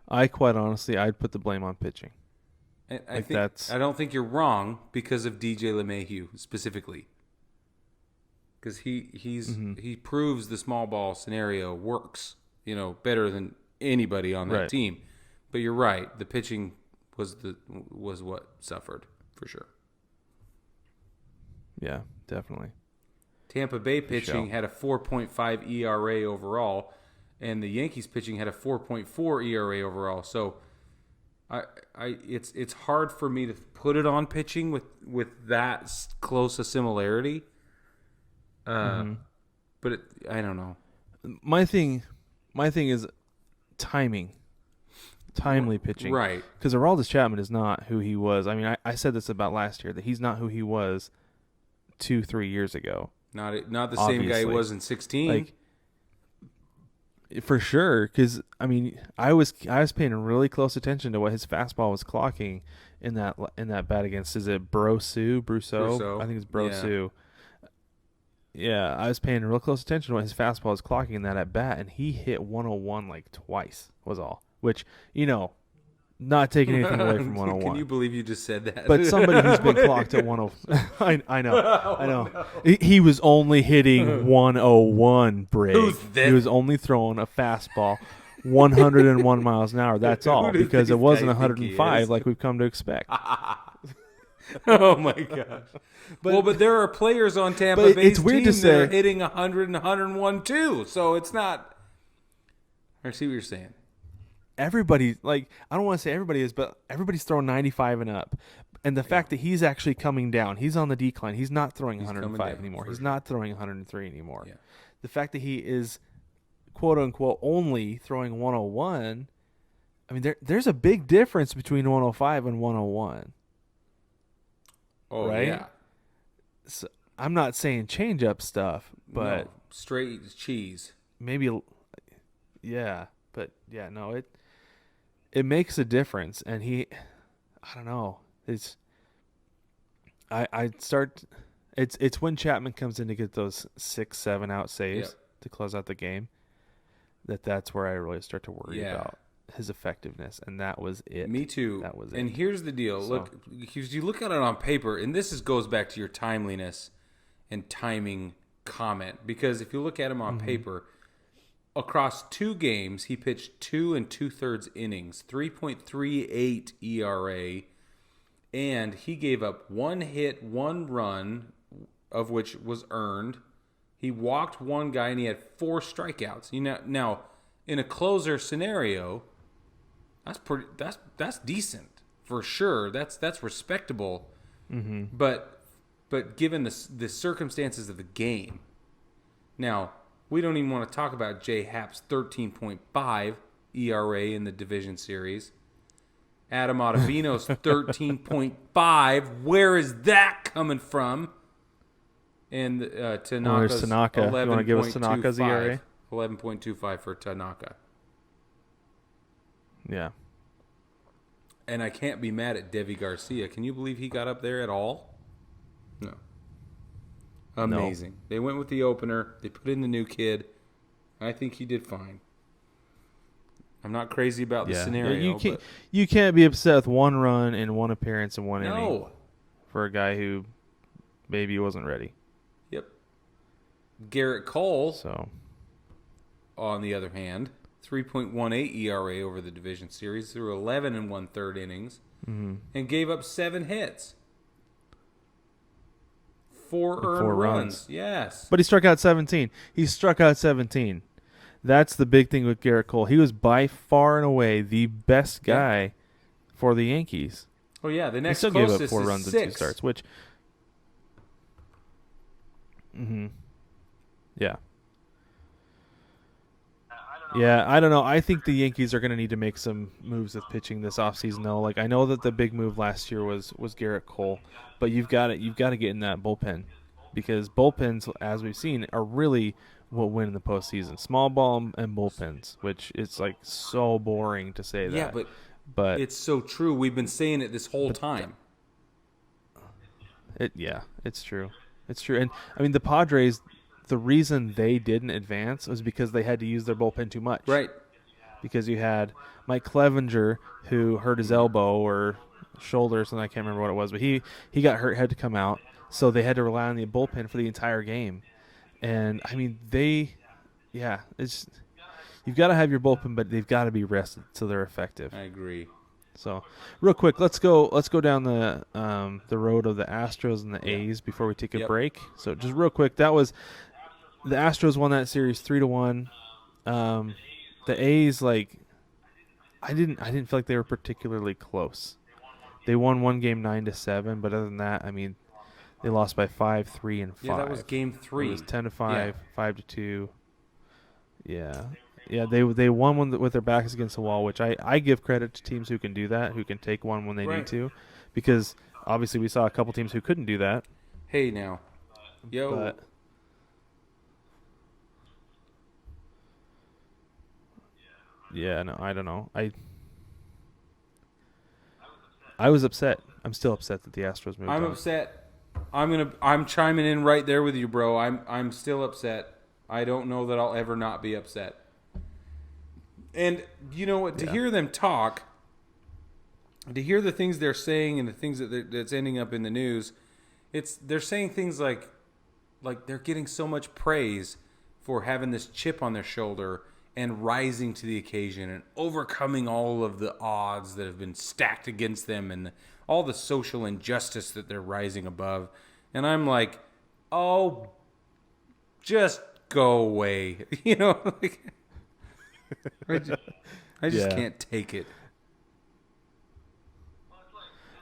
I'd put the blame on pitching. And I don't think you're wrong because of DJ LeMahieu specifically. Because he proves the small ball scenario works, better than anybody on that team. But you're right, the pitching was what suffered for sure. Yeah, definitely. Tampa Bay pitching had a 4.5 ERA overall, and the Yankees pitching had a 4.4 ERA overall. So it's hard for me to put it on pitching with that close a similarity. But I don't know. My thing is timing. Timely pitching. Right. Because Aroldis Chapman is not who he was. I mean, I said this about last year, that he's not who he was 2-3 years ago. Not the same guy he was in 16. Like, for sure, because I mean, I was paying really close attention to what his fastball was clocking in that bat against. Is it Brousseau? I think it's Brousseau. Yeah, I was paying real close attention to what his fastball was clocking in that at bat, and he hit 101 like twice. Was all. Which, not taking anything away from 101. Can you believe you just said that? But somebody who's been clocked at 101. I know. No. He was only hitting 101, Brig. Who's that? He was only throwing a fastball 101 miles an hour. That's all, because it wasn't 105 like we've come to expect. Oh, my gosh. But there are players on Tampa Bay's team that are hitting 100 and 101 too. So it's not... I see what you're saying. Everybody, I don't want to say everybody is, but everybody's throwing 95 and up. And the fact that he's actually coming down, he's on the decline. He's not throwing 105 anymore. He's not throwing 103 anymore. Yeah. The fact that he is, quote unquote, only throwing 101, I mean, there's a big difference between 105 and 101. Oh, right? yeah. So, I'm not saying change up stuff, but no, straight cheese. Maybe, yeah. But yeah, no, it makes a difference, and I don't know. It's when Chapman comes in to get those 6-7 out saves to close out the game that's where I really start to worry about his effectiveness, and that was it. Me too. That was it. And here's the deal. So, look, if you look at it on paper, and this goes back to your timeliness and timing comment, because if you look at him on paper, across 2 games, he pitched 2 2/3 innings, 3.38 ERA, and he gave up 1 hit, 1 run, of which was earned. He walked 1 guy, and he had 4 strikeouts. Now, in a closer scenario, that's decent for sure. That's respectable. Mm-hmm. But given the circumstances of the game, now. We don't even want to talk about J. Happ's 13.5 ERA in the Division Series. Adam Ottavino's 13.5. Where is that coming from? And Tanaka's Tanaka. You want to give us Tanaka's ERA? 11.25 for Tanaka. Yeah. And I can't be mad at Devi Garcia. Can you believe he got up there at all? No. Amazing. No. They went with the opener. They put in the new kid. I think he did fine. I'm not crazy about the scenario. You can't be upset with one run and one appearance and one inning. No. For a guy who maybe wasn't ready. Yep. Garrett Cole, so, on the other hand, 3.18 ERA over the Division Series through 11 1/3 innings, and gave up 7 hits. 4 earned runs. Yes. But he struck out 17. That's the big thing with Garrett Cole. He was by far and away the best guy for the Yankees. Oh, yeah. The next he still closest gave up 4 runs is in 6. 2 starts, which... Yeah. Yeah, I don't know. I think the Yankees are going to need to make some moves with pitching this offseason, though. Like, I know that the big move last year was Garrett Cole, but you've got to get in that bullpen, because bullpens, as we've seen, are really what win in the postseason. Small ball and bullpens, which is like so boring to say that. Yeah, but it's so true. We've been saying it this whole time. It's true. It's true. And I mean, the Padres, the reason they didn't advance was because they had to use their bullpen too much. Right. Because you had Mike Clevenger, who hurt his elbow or shoulder or something. I can't remember what it was, but he got hurt, had to come out. So they had to rely on the bullpen for the entire game. And I mean, it's you've got to have your bullpen, but they've got to be rested so they're effective. I agree. So, real quick, let's go down the road of the Astros and the A's before we take a break. So, just real quick, that was the Astros won that series 3-1. The A's, like, I didn't feel like they were particularly close. They won one game 9-7, but other than that, I mean, they lost by 5, 3, and 5. Yeah, that was game 3. It was 10-5, 5-2. Yeah. Yeah, they won with their backs against the wall, which I give credit to teams who can do that, who can take one when they need to, because obviously we saw a couple teams who couldn't do that. Hey, now. Yo. But, yeah, no, I don't know. I was upset. I'm still upset that the Astros moved on. I'm upset. I'm chiming in right there with you, bro. I'm still upset. I don't know that I'll ever not be upset. And you know what? To hear them talk, to hear the things they're saying and the things that's ending up in the news, they're saying things like they're getting so much praise for having this chip on their shoulder and rising to the occasion and overcoming all of the odds that have been stacked against them and all the social injustice that they're rising above. And I'm like, oh, just go away. You know, like, I just can't take it.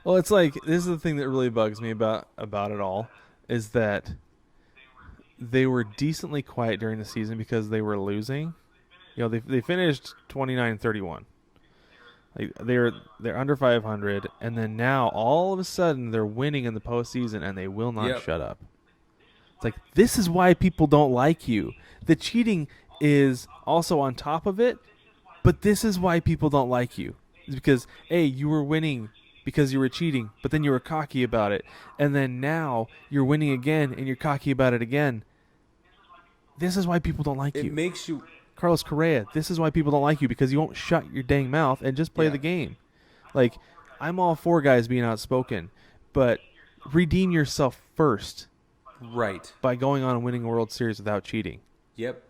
Well, it's like, this is the thing that really bugs me about it all, is that they were decently quiet during the season because they were losing. You know, they finished 29-31. Like, they're under 500, and then now all of a sudden they're winning in the postseason, and they will not shut up. It's like, this is why people don't like you. The cheating is also on top of it, but this is why people don't like you. It's because, A, you were winning because you were cheating, but then you were cocky about it. And then now you're winning again, and you're cocky about it again. This is why people don't like you. It makes you... Carlos Correa, this is why people don't like you, because you won't shut your dang mouth and just play the game. Like, I'm all for guys being outspoken, but redeem yourself first. Right. By going on and winning a World Series without cheating. Yep.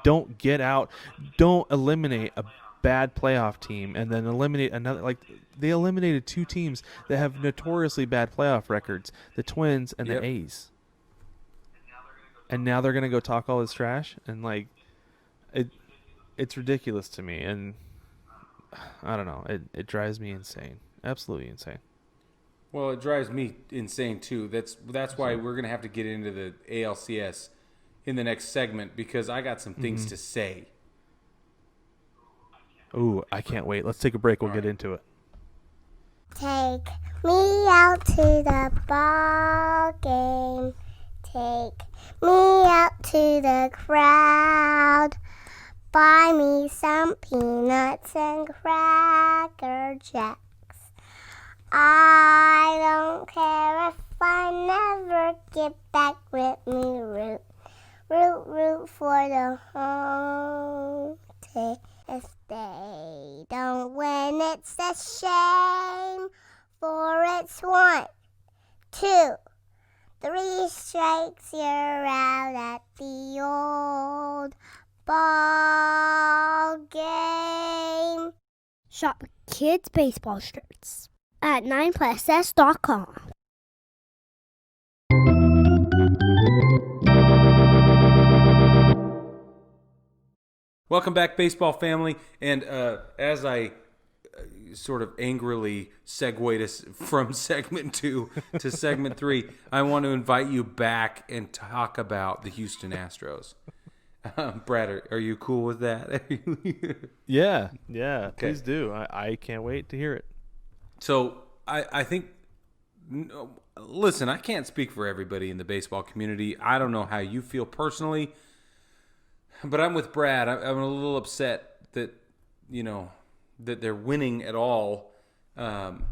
Don't get out. Don't eliminate a bad playoff team and then eliminate another. Like, they eliminated 2 teams that have notoriously bad playoff records, the Twins and the A's. And now they're going to go talk all this trash? And, like, it's ridiculous to me. And I don't know. It drives me insane. Absolutely insane. Well, it drives me insane too. That's why we're gonna have to get into the ALCS in the next segment, because I got some things to say. Ooh, I can't wait. Let's take a break. We'll get into it. Take me out to the ball game. Take me out to the crowd. Buy me some peanuts and Cracker Jacks. I don't care if I never get back with me. Root, root, root for the home team. If they don't win, it's a shame. For it's 1, 2, 3 strikes, you're out at the old ball game. Shop kids' baseball shirts at 9pluss.com. Welcome back, baseball family. And as I sort of angrily segued us from segment 2 to segment 3, I want to invite you back and talk about the Houston Astros. Brad, are you cool with that? Yeah, please do. I can't wait to hear it. So I think, listen, I can't speak for everybody in the baseball community. I don't know how you feel personally, but I'm with Brad. I'm a little upset that, that they're winning at all, and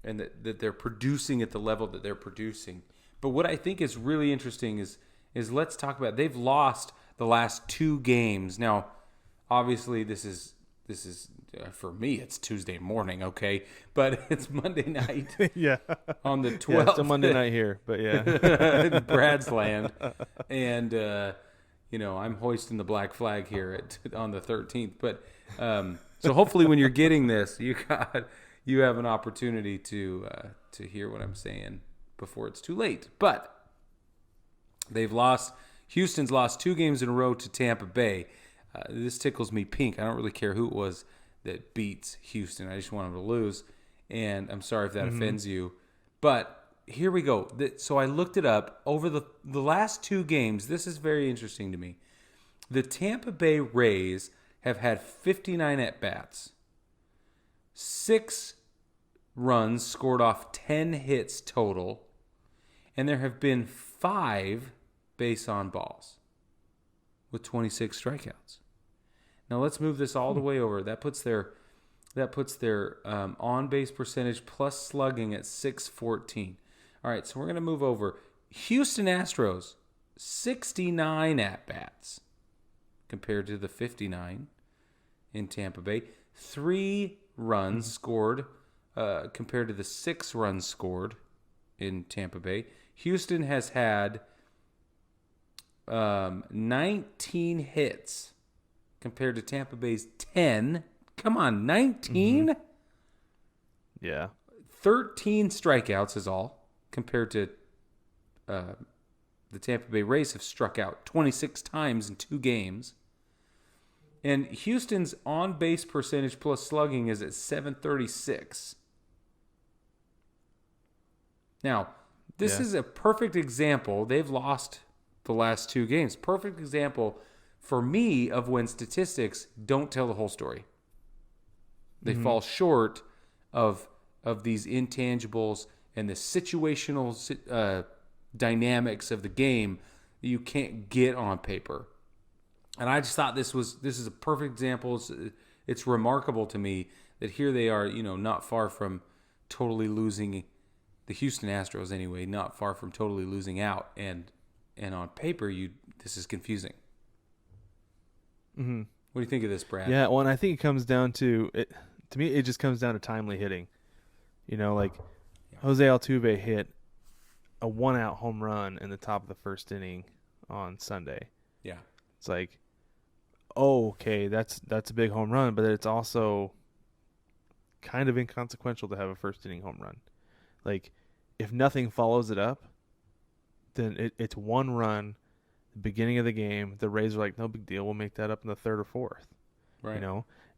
that they're producing at the level that they're producing. But what I think is really interesting is let's talk about, they've lost the last 2 games. Now, obviously, this is for me, it's Tuesday morning, okay? But it's Monday night. Yeah. On the 12th. Yeah, it's a Monday night here, but yeah. Brad's land. And, I'm hoisting the black flag here on the 13th. But so hopefully when you're getting this, you have an opportunity to hear what I'm saying before it's too late. But Houston's lost 2 games in a row to Tampa Bay. This tickles me pink. I don't really care who it was that beats Houston. I just want them to lose. And I'm sorry if that offends you. But here we go. So I looked it up. Over the last 2 games, this is very interesting to me. The Tampa Bay Rays have had 59 at-bats. 6 runs scored off 10 hits total. And there have been 5 base on balls with 26 strikeouts. Now let's move this all the way over. That puts their on base percentage plus slugging at .614. All right, so we're going to move over. Houston Astros, 69 at bats compared to the 59 in Tampa Bay. 3 runs scored compared to the 6 runs scored in Tampa Bay. Houston has had 19 hits compared to Tampa Bay's 10. Come on, 19? Yeah. 13 strikeouts is all compared to the Tampa Bay Rays have struck out 26 times in 2 games. And Houston's on-base percentage plus slugging is at .736. Now, this is a perfect example. They've lost the last 2 games. Perfect example for me of when statistics don't tell the whole story. They fall short of these intangibles and the situational dynamics of the game that you can't get on paper. And I just thought this is a perfect example. It's remarkable to me that here they are, not far from totally losing, the Houston Astros anyway, not far from totally losing out. And on paper, this is confusing. Mm-hmm. What do you think of this, Brad? Yeah, well, and I think it comes down to it. To me, it just comes down to timely hitting. Jose Altuve hit a 1-out home run in the top of the first inning on Sunday. Yeah, it's like, okay, that's a big home run, but it's also kind of inconsequential to have a first inning home run. Like, if nothing follows it up, then it's 1 run, the beginning of the game. The Rays are like, no big deal, we'll make that up in the 3rd or 4th. Right.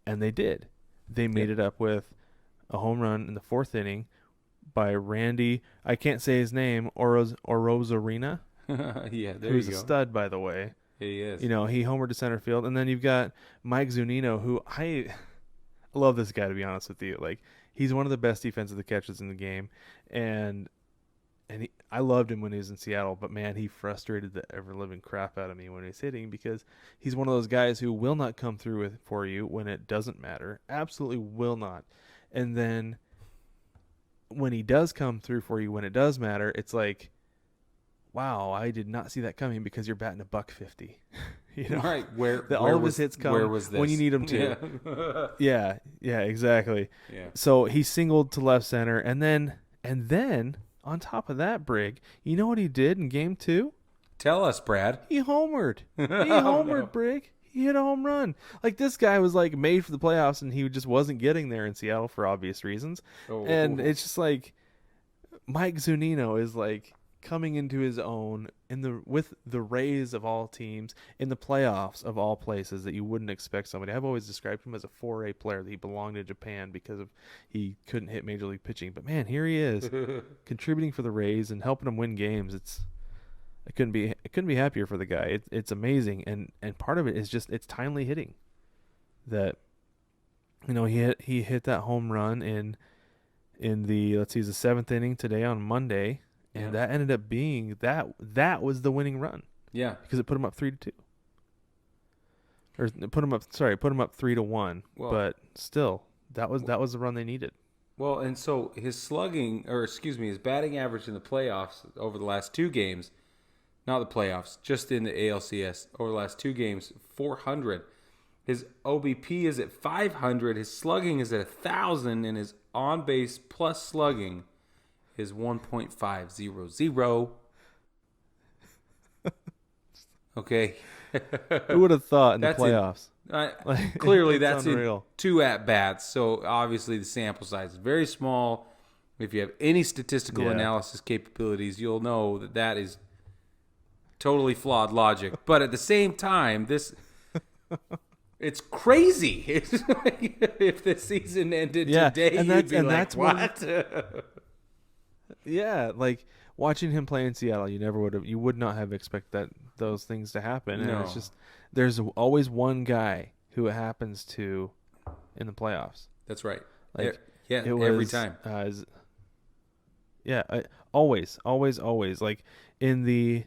And they did. They made it up with a home run in the 4th inning by Randy, I can't say his name, Orozarena. Yeah, there who's you go. A stud, by the way. He is. He homered to center field. And then you've got Mike Zunino, who love this guy, to be honest with you. Like, he's one of the best defensive catchers in the game, and I loved him when he was in Seattle, but man, he frustrated the ever-living crap out of me when he's hitting, because he's one of those guys who will not come through for you when it doesn't matter. Absolutely will not. And then when he does come through for you when it does matter, it's like, wow, I did not see that coming, because you're batting $150. You know, right? All of his hits come when you need them to. Yeah, exactly. Yeah. So he singled to left center, and then on top of that, Brig, you know what he did in Game 2? Tell us, Brad. He homered. Brig. He hit a home run. Like, this guy was like made for the playoffs, and he just wasn't getting there in Seattle for obvious reasons. And it's just like Mike Zunino is like coming into his own with the Rays of all teams in the playoffs of all places that you wouldn't expect somebody. I've always described him as a 4A player, that he belonged in Japan because he couldn't hit major league pitching. But man, here he is contributing for the Rays and helping them win games. I couldn't be happier for the guy. It's amazing, and part of it is just it's timely hitting. That, you know, he hit that home run in the, let's see, the 7th inning today on Monday. And that ended up being that was the winning run. Yeah, because it put him up 3-2. Or put him up 3-1. Well, but still, that was the run they needed. Well, and so his his batting average in the playoffs over the last 2 games, not the playoffs, just in the ALCS over the last 2 games, 400. His OBP is at 500. His slugging is at 1,000, and his on base plus slugging is 1.500. Okay. Who would have thought in the playoffs? Clearly, that's in 2 at-bats, so obviously the sample size is very small. If you have any statistical analysis capabilities, you'll know that is totally flawed logic. But at the same time, it's crazy. If the season ended today, you'd be like, what? Yeah, like watching him play in Seattle, you would not have expected those things to happen. And it's just, there's always one guy who it happens to in the playoffs. That's right. Like, every time. Always. Like in the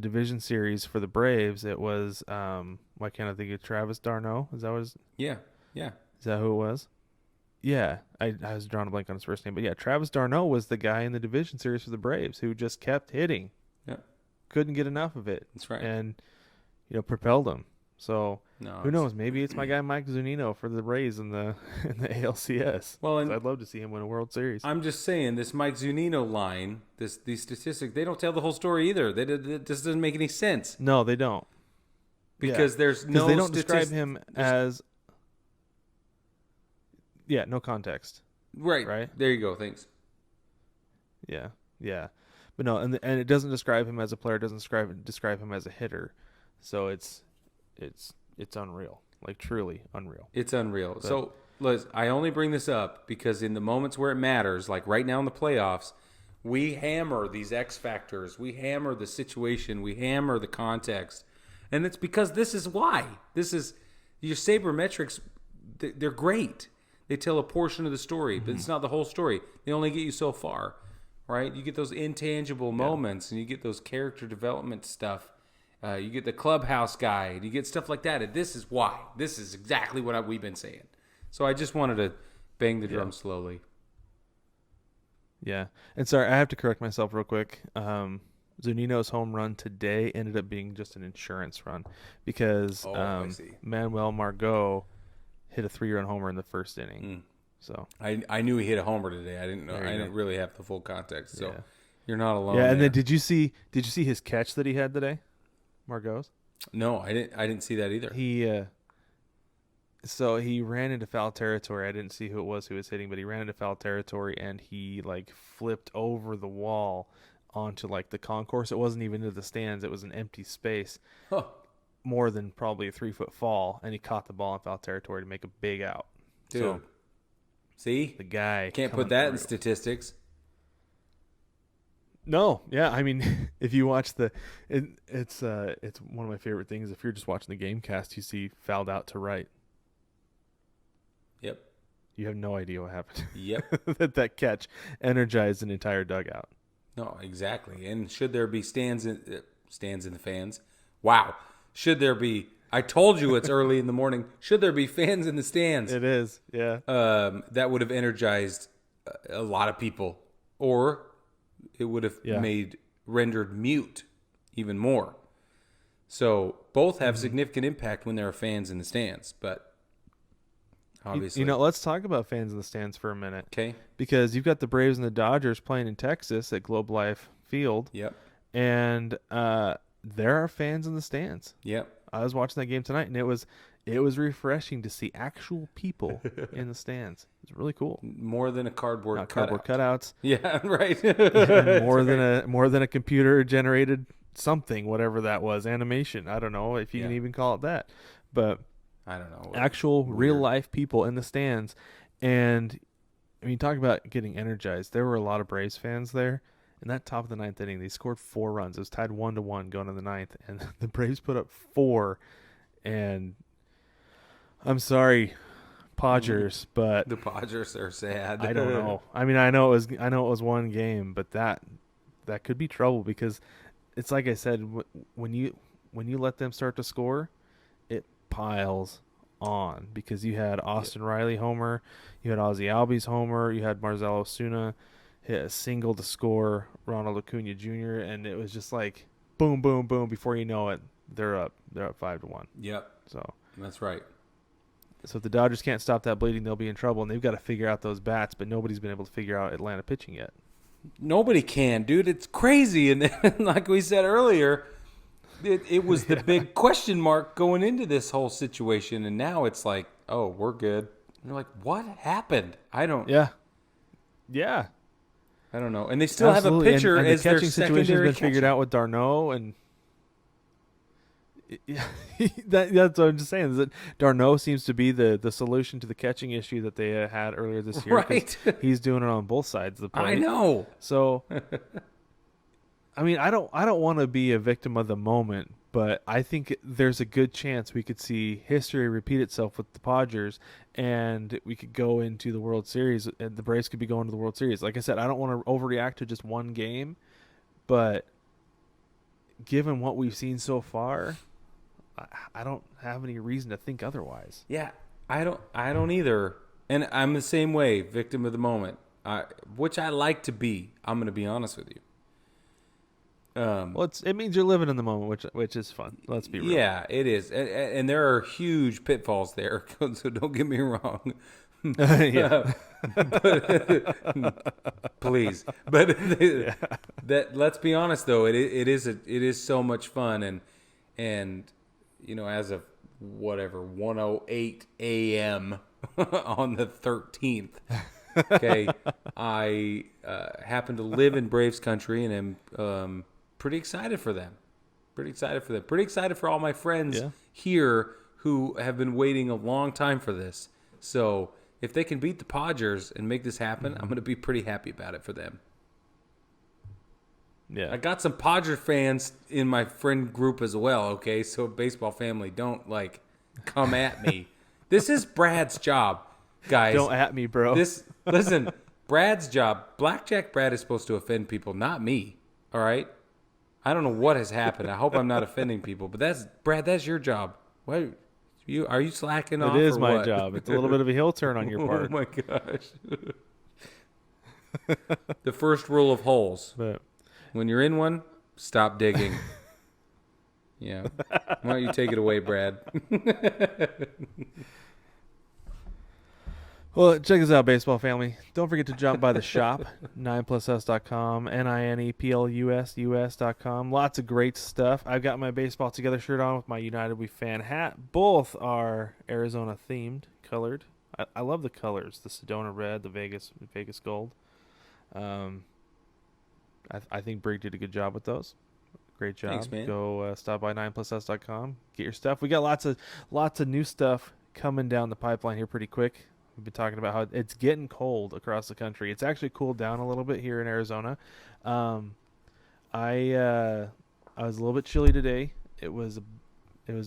division series for the Braves, it was why can't I think of Travis d'Arnaud? Is that what it was? Yeah. Is that who it was? Yeah, I was drawing a blank on his first name, but yeah, Travis d'Arnaud was the guy in the division series for the Braves who just kept hitting. Yeah, couldn't get enough of it. That's right, and propelled him. So who knows? Maybe it's my guy Mike Zunino for the Rays in the ALCS. Well, and I'd love to see him win a World Series. I'm just saying, this Mike Zunino line, these statistics, they don't tell the whole story either. It just doesn't make any sense. No, they don't. Because there's no. They don't describe him as. Yeah, no context. Right. There you go. Thanks. Yeah. But no, and it doesn't describe him as a player. It doesn't describe him as a hitter. So it's unreal. Like, truly unreal. It's unreal. But, so, Liz, I only bring this up because in the moments where it matters, like right now in the playoffs, we hammer these X factors. We hammer the situation. We hammer the context. And it's because this is why. This is your sabermetrics. They're great. They tell a portion of the story, but it's not the whole story. They only get you so far, right? You get those intangible moments, and you get those character development stuff. You get the clubhouse guide. You get stuff like that. And this is why. This is exactly what we've been saying. So I just wanted to bang the drum slowly. Yeah. And sorry, I have to correct myself real quick. Zunino's home run today ended up being just an insurance run because Manuel Margot hit a 3-run homer in the first inning. So I knew he hit a homer today. I didn't know. I didn't really have the full context. So you're not alone. Yeah, and then did you see his catch that he had today, Margot's? No, I didn't see that either. So he ran into foul territory. I didn't see who it was who was hitting, but he ran into foul territory and he flipped over the wall onto the concourse. It wasn't even into the stands. It was an empty space. Huh. More than probably a 3-foot fall, and he caught the ball in foul territory to make a big out. Dude, so, see, the guy can't put that in statistics. No, yeah, I mean, if you watch it's one of my favorite things. If you're just watching the game cast, you see fouled out to right. Yep. You have no idea what happened. Yep. that catch energized an entire dugout. No, exactly. And should there be stands in the fans? Wow. Should there be? I told you it's early in the morning. Should there be fans in the stands? It is, yeah. That would have energized a lot of people, or it would have rendered mute even more. So both have significant impact when there are fans in the stands, but obviously, let's talk about fans in the stands for a minute. Okay. Because you've got the Braves and the Dodgers playing in Texas at Globe Life Field. Yep. And there are fans in the stands. Yep. I was watching that game tonight, and it was refreshing to see actual people in the stands. It's really cool. More than a cardboard Not cutout. cardboard cutouts. Yeah, right. more than a computer generated something, whatever that was, animation. I don't know if you can even call it that, but I don't know. Actual real life people in the stands. And I mean, talk about getting energized. There were a lot of Braves fans there. In that top of the ninth inning, they scored 4 runs. It was tied 1-1 going to the ninth, and the Braves put up 4. And I'm sorry, Padgers, but the Padgers are sad. I don't know. I mean, I know it was one game, but that could be trouble, because it's like I said, when you let them start to score, it piles on, because you had Austin Riley homer, you had Ozzie Albies homer, you had Marcell Osuna hit a single to score Ronald Acuna Jr., and it was just like boom, boom, boom. Before you know it, they're up 5-1. Yep. So that's right. So if the Dodgers can't stop that bleeding, they'll be in trouble, and they've got to figure out those bats. But nobody's been able to figure out Atlanta pitching yet. Nobody can, dude. It's crazy, and like we said earlier, it was the big question mark going into this whole situation, and now it's like, oh, we're good. And you're like, what happened? I don't. Yeah. I don't know. And they still have a pitcher and as the their catching situation secondary has been figured out with d'Arnaud, and that's what I'm just saying. Is that d'Arnaud seems to be the solution to the catching issue that they had earlier this year. Right. He's doing it on both sides of the plate. I know. So, I mean, I don't want to be a victim of the moment, but I think there's a good chance we could see history repeat itself with the Padgers, and we could go into the World Series, and the Braves could be going to the World Series. Like I said, I don't want to overreact to just one game, but given what we've seen so far, I don't have any reason to think otherwise. Yeah, I don't either. And I'm the same way, victim of the moment, which I like to be. I'm going to be honest with you. Well, it means you're living in the moment, which is fun. Let's be real. Yeah, it is, and there are huge pitfalls there. So don't get me wrong. Please, but that let's be honest though, it is so much fun, and you know, as of whatever 1:08 a.m. on the 13th. Okay, I happen to live in Braves country and am pretty excited for them. Pretty excited for all my friends here who have been waiting a long time for this. So if they can beat the Padgers and make this happen, I'm going to be pretty happy about it for them. Yeah, I got some Padger fans in my friend group as well. Okay, so baseball family, don't come at me. This is Brad's job, guys. Don't at me, bro. Listen, Brad's job. Blackjack Brad is supposed to offend people, not me. All right. I don't know what has happened. I hope I'm not offending people, but that's Brad. That's your job. What are you slacking off? It is my what? job. It's a little bit of a heel turn on your part. Oh my gosh. The first rule of holes. But when you're in one, stop digging. Yeah. Why don't you take it away, Brad? Well, check us out, baseball family. Don't forget to jump by the shop, 9plusus.com, NINEPLUS.com. Lots of great stuff. I've got my Baseball Together shirt on with my United We Fan hat. Both are Arizona-themed, colored. I love the colors, the Sedona red, the Vegas gold. I think Brig did a good job with those. Great job. Thanks, man. Go stop by 9plusus.com. Get your stuff. We got lots of new stuff coming down the pipeline here pretty quick. We've been talking about how it's getting cold across the country. It's actually cooled down a little bit here in Arizona. I was a little bit chilly today. It was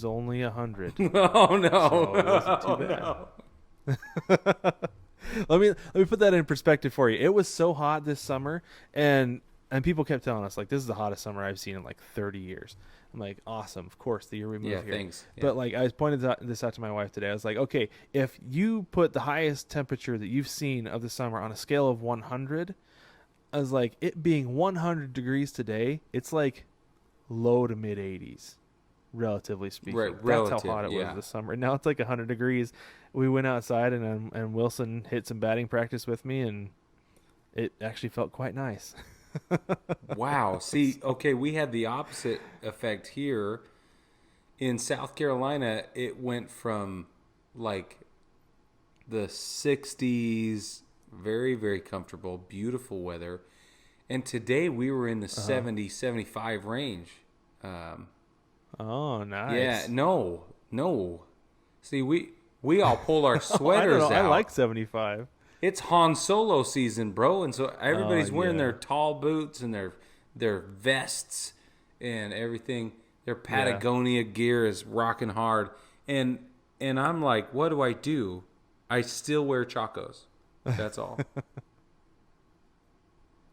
only 100. Oh no! So it wasn't too bad. No. Let me put that in perspective for you. It was so hot this summer, and people kept telling us, like, this is the hottest summer I've seen in like 30 years. I'm like, awesome, of course, the year we moved here. Thanks. Yeah. But like, I was pointed this out to my wife today. I was like, okay, if you put the highest temperature that you've seen of the summer on a scale of 100, I was like, it being 100 degrees today, it's like low to mid 80s, relatively speaking. Right, That's how hot it was this summer. And now it's like 100 degrees. We went outside, and Wilson hit some batting practice with me, and it actually felt quite nice. Wow. See, okay, we had the opposite effect here. In South Carolina, it went from like the 60s, very, very comfortable, beautiful weather. And today we were in the 70, 75 range. Oh, nice. Yeah, no. See, we all pull our sweaters out. I like 75. It's Han Solo season, bro, and so everybody's wearing their tall boots and their vests and everything. Their Patagonia gear is rocking hard, and I'm like, what do? I still wear Chacos. That's all.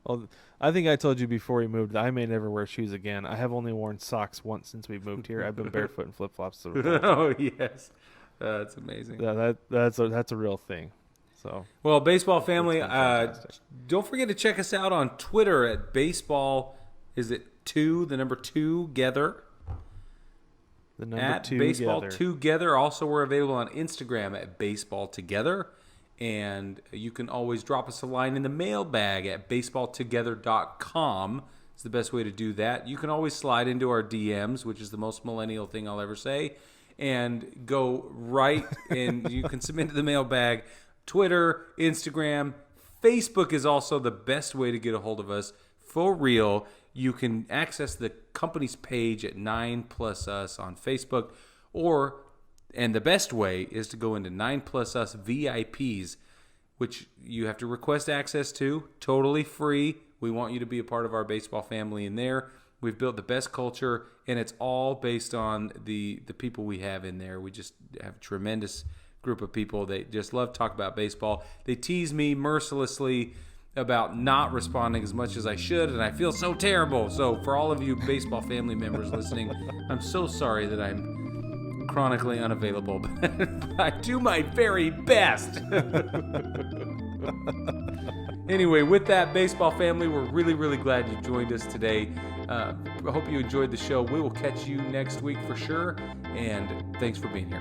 Well, I think I told you before we moved that I may never wear shoes again. I have only worn socks once since we moved here. I've been barefoot and flip-flops. Oh, yes. That's amazing. Yeah, that's a real thing. So, well, baseball family, don't forget to check us out on Twitter at baseball. Is it 2? The number 2 together. The number at 2 baseball together. Together. Also, we're available on Instagram at baseball together, and you can always drop us a line in the mailbag at baseballtogether.com. It's the best way to do that. You can always slide into our DMs, which is the most millennial thing I'll ever say, and go right, and you can submit to the mailbag. Twitter, Instagram, Facebook is also the best way to get a hold of us. For real, you can access the company's page at 9+Us on Facebook, and the best way is to go into 9+Us VIPs, which you have to request access to, totally free. We want you to be a part of our baseball family in there. We've built the best culture, and it's all based on the people we have in there. We just have a tremendous group of people. They just love to talk about baseball. They tease me mercilessly about not responding as much as I should, and I feel so terrible. So for all of you baseball family members listening, I'm so sorry that I'm chronically unavailable, but I do my very best. Anyway, with that, baseball family, we're really, really glad you joined us today. I hope you enjoyed the show. We will catch you next week for sure, and thanks for being here.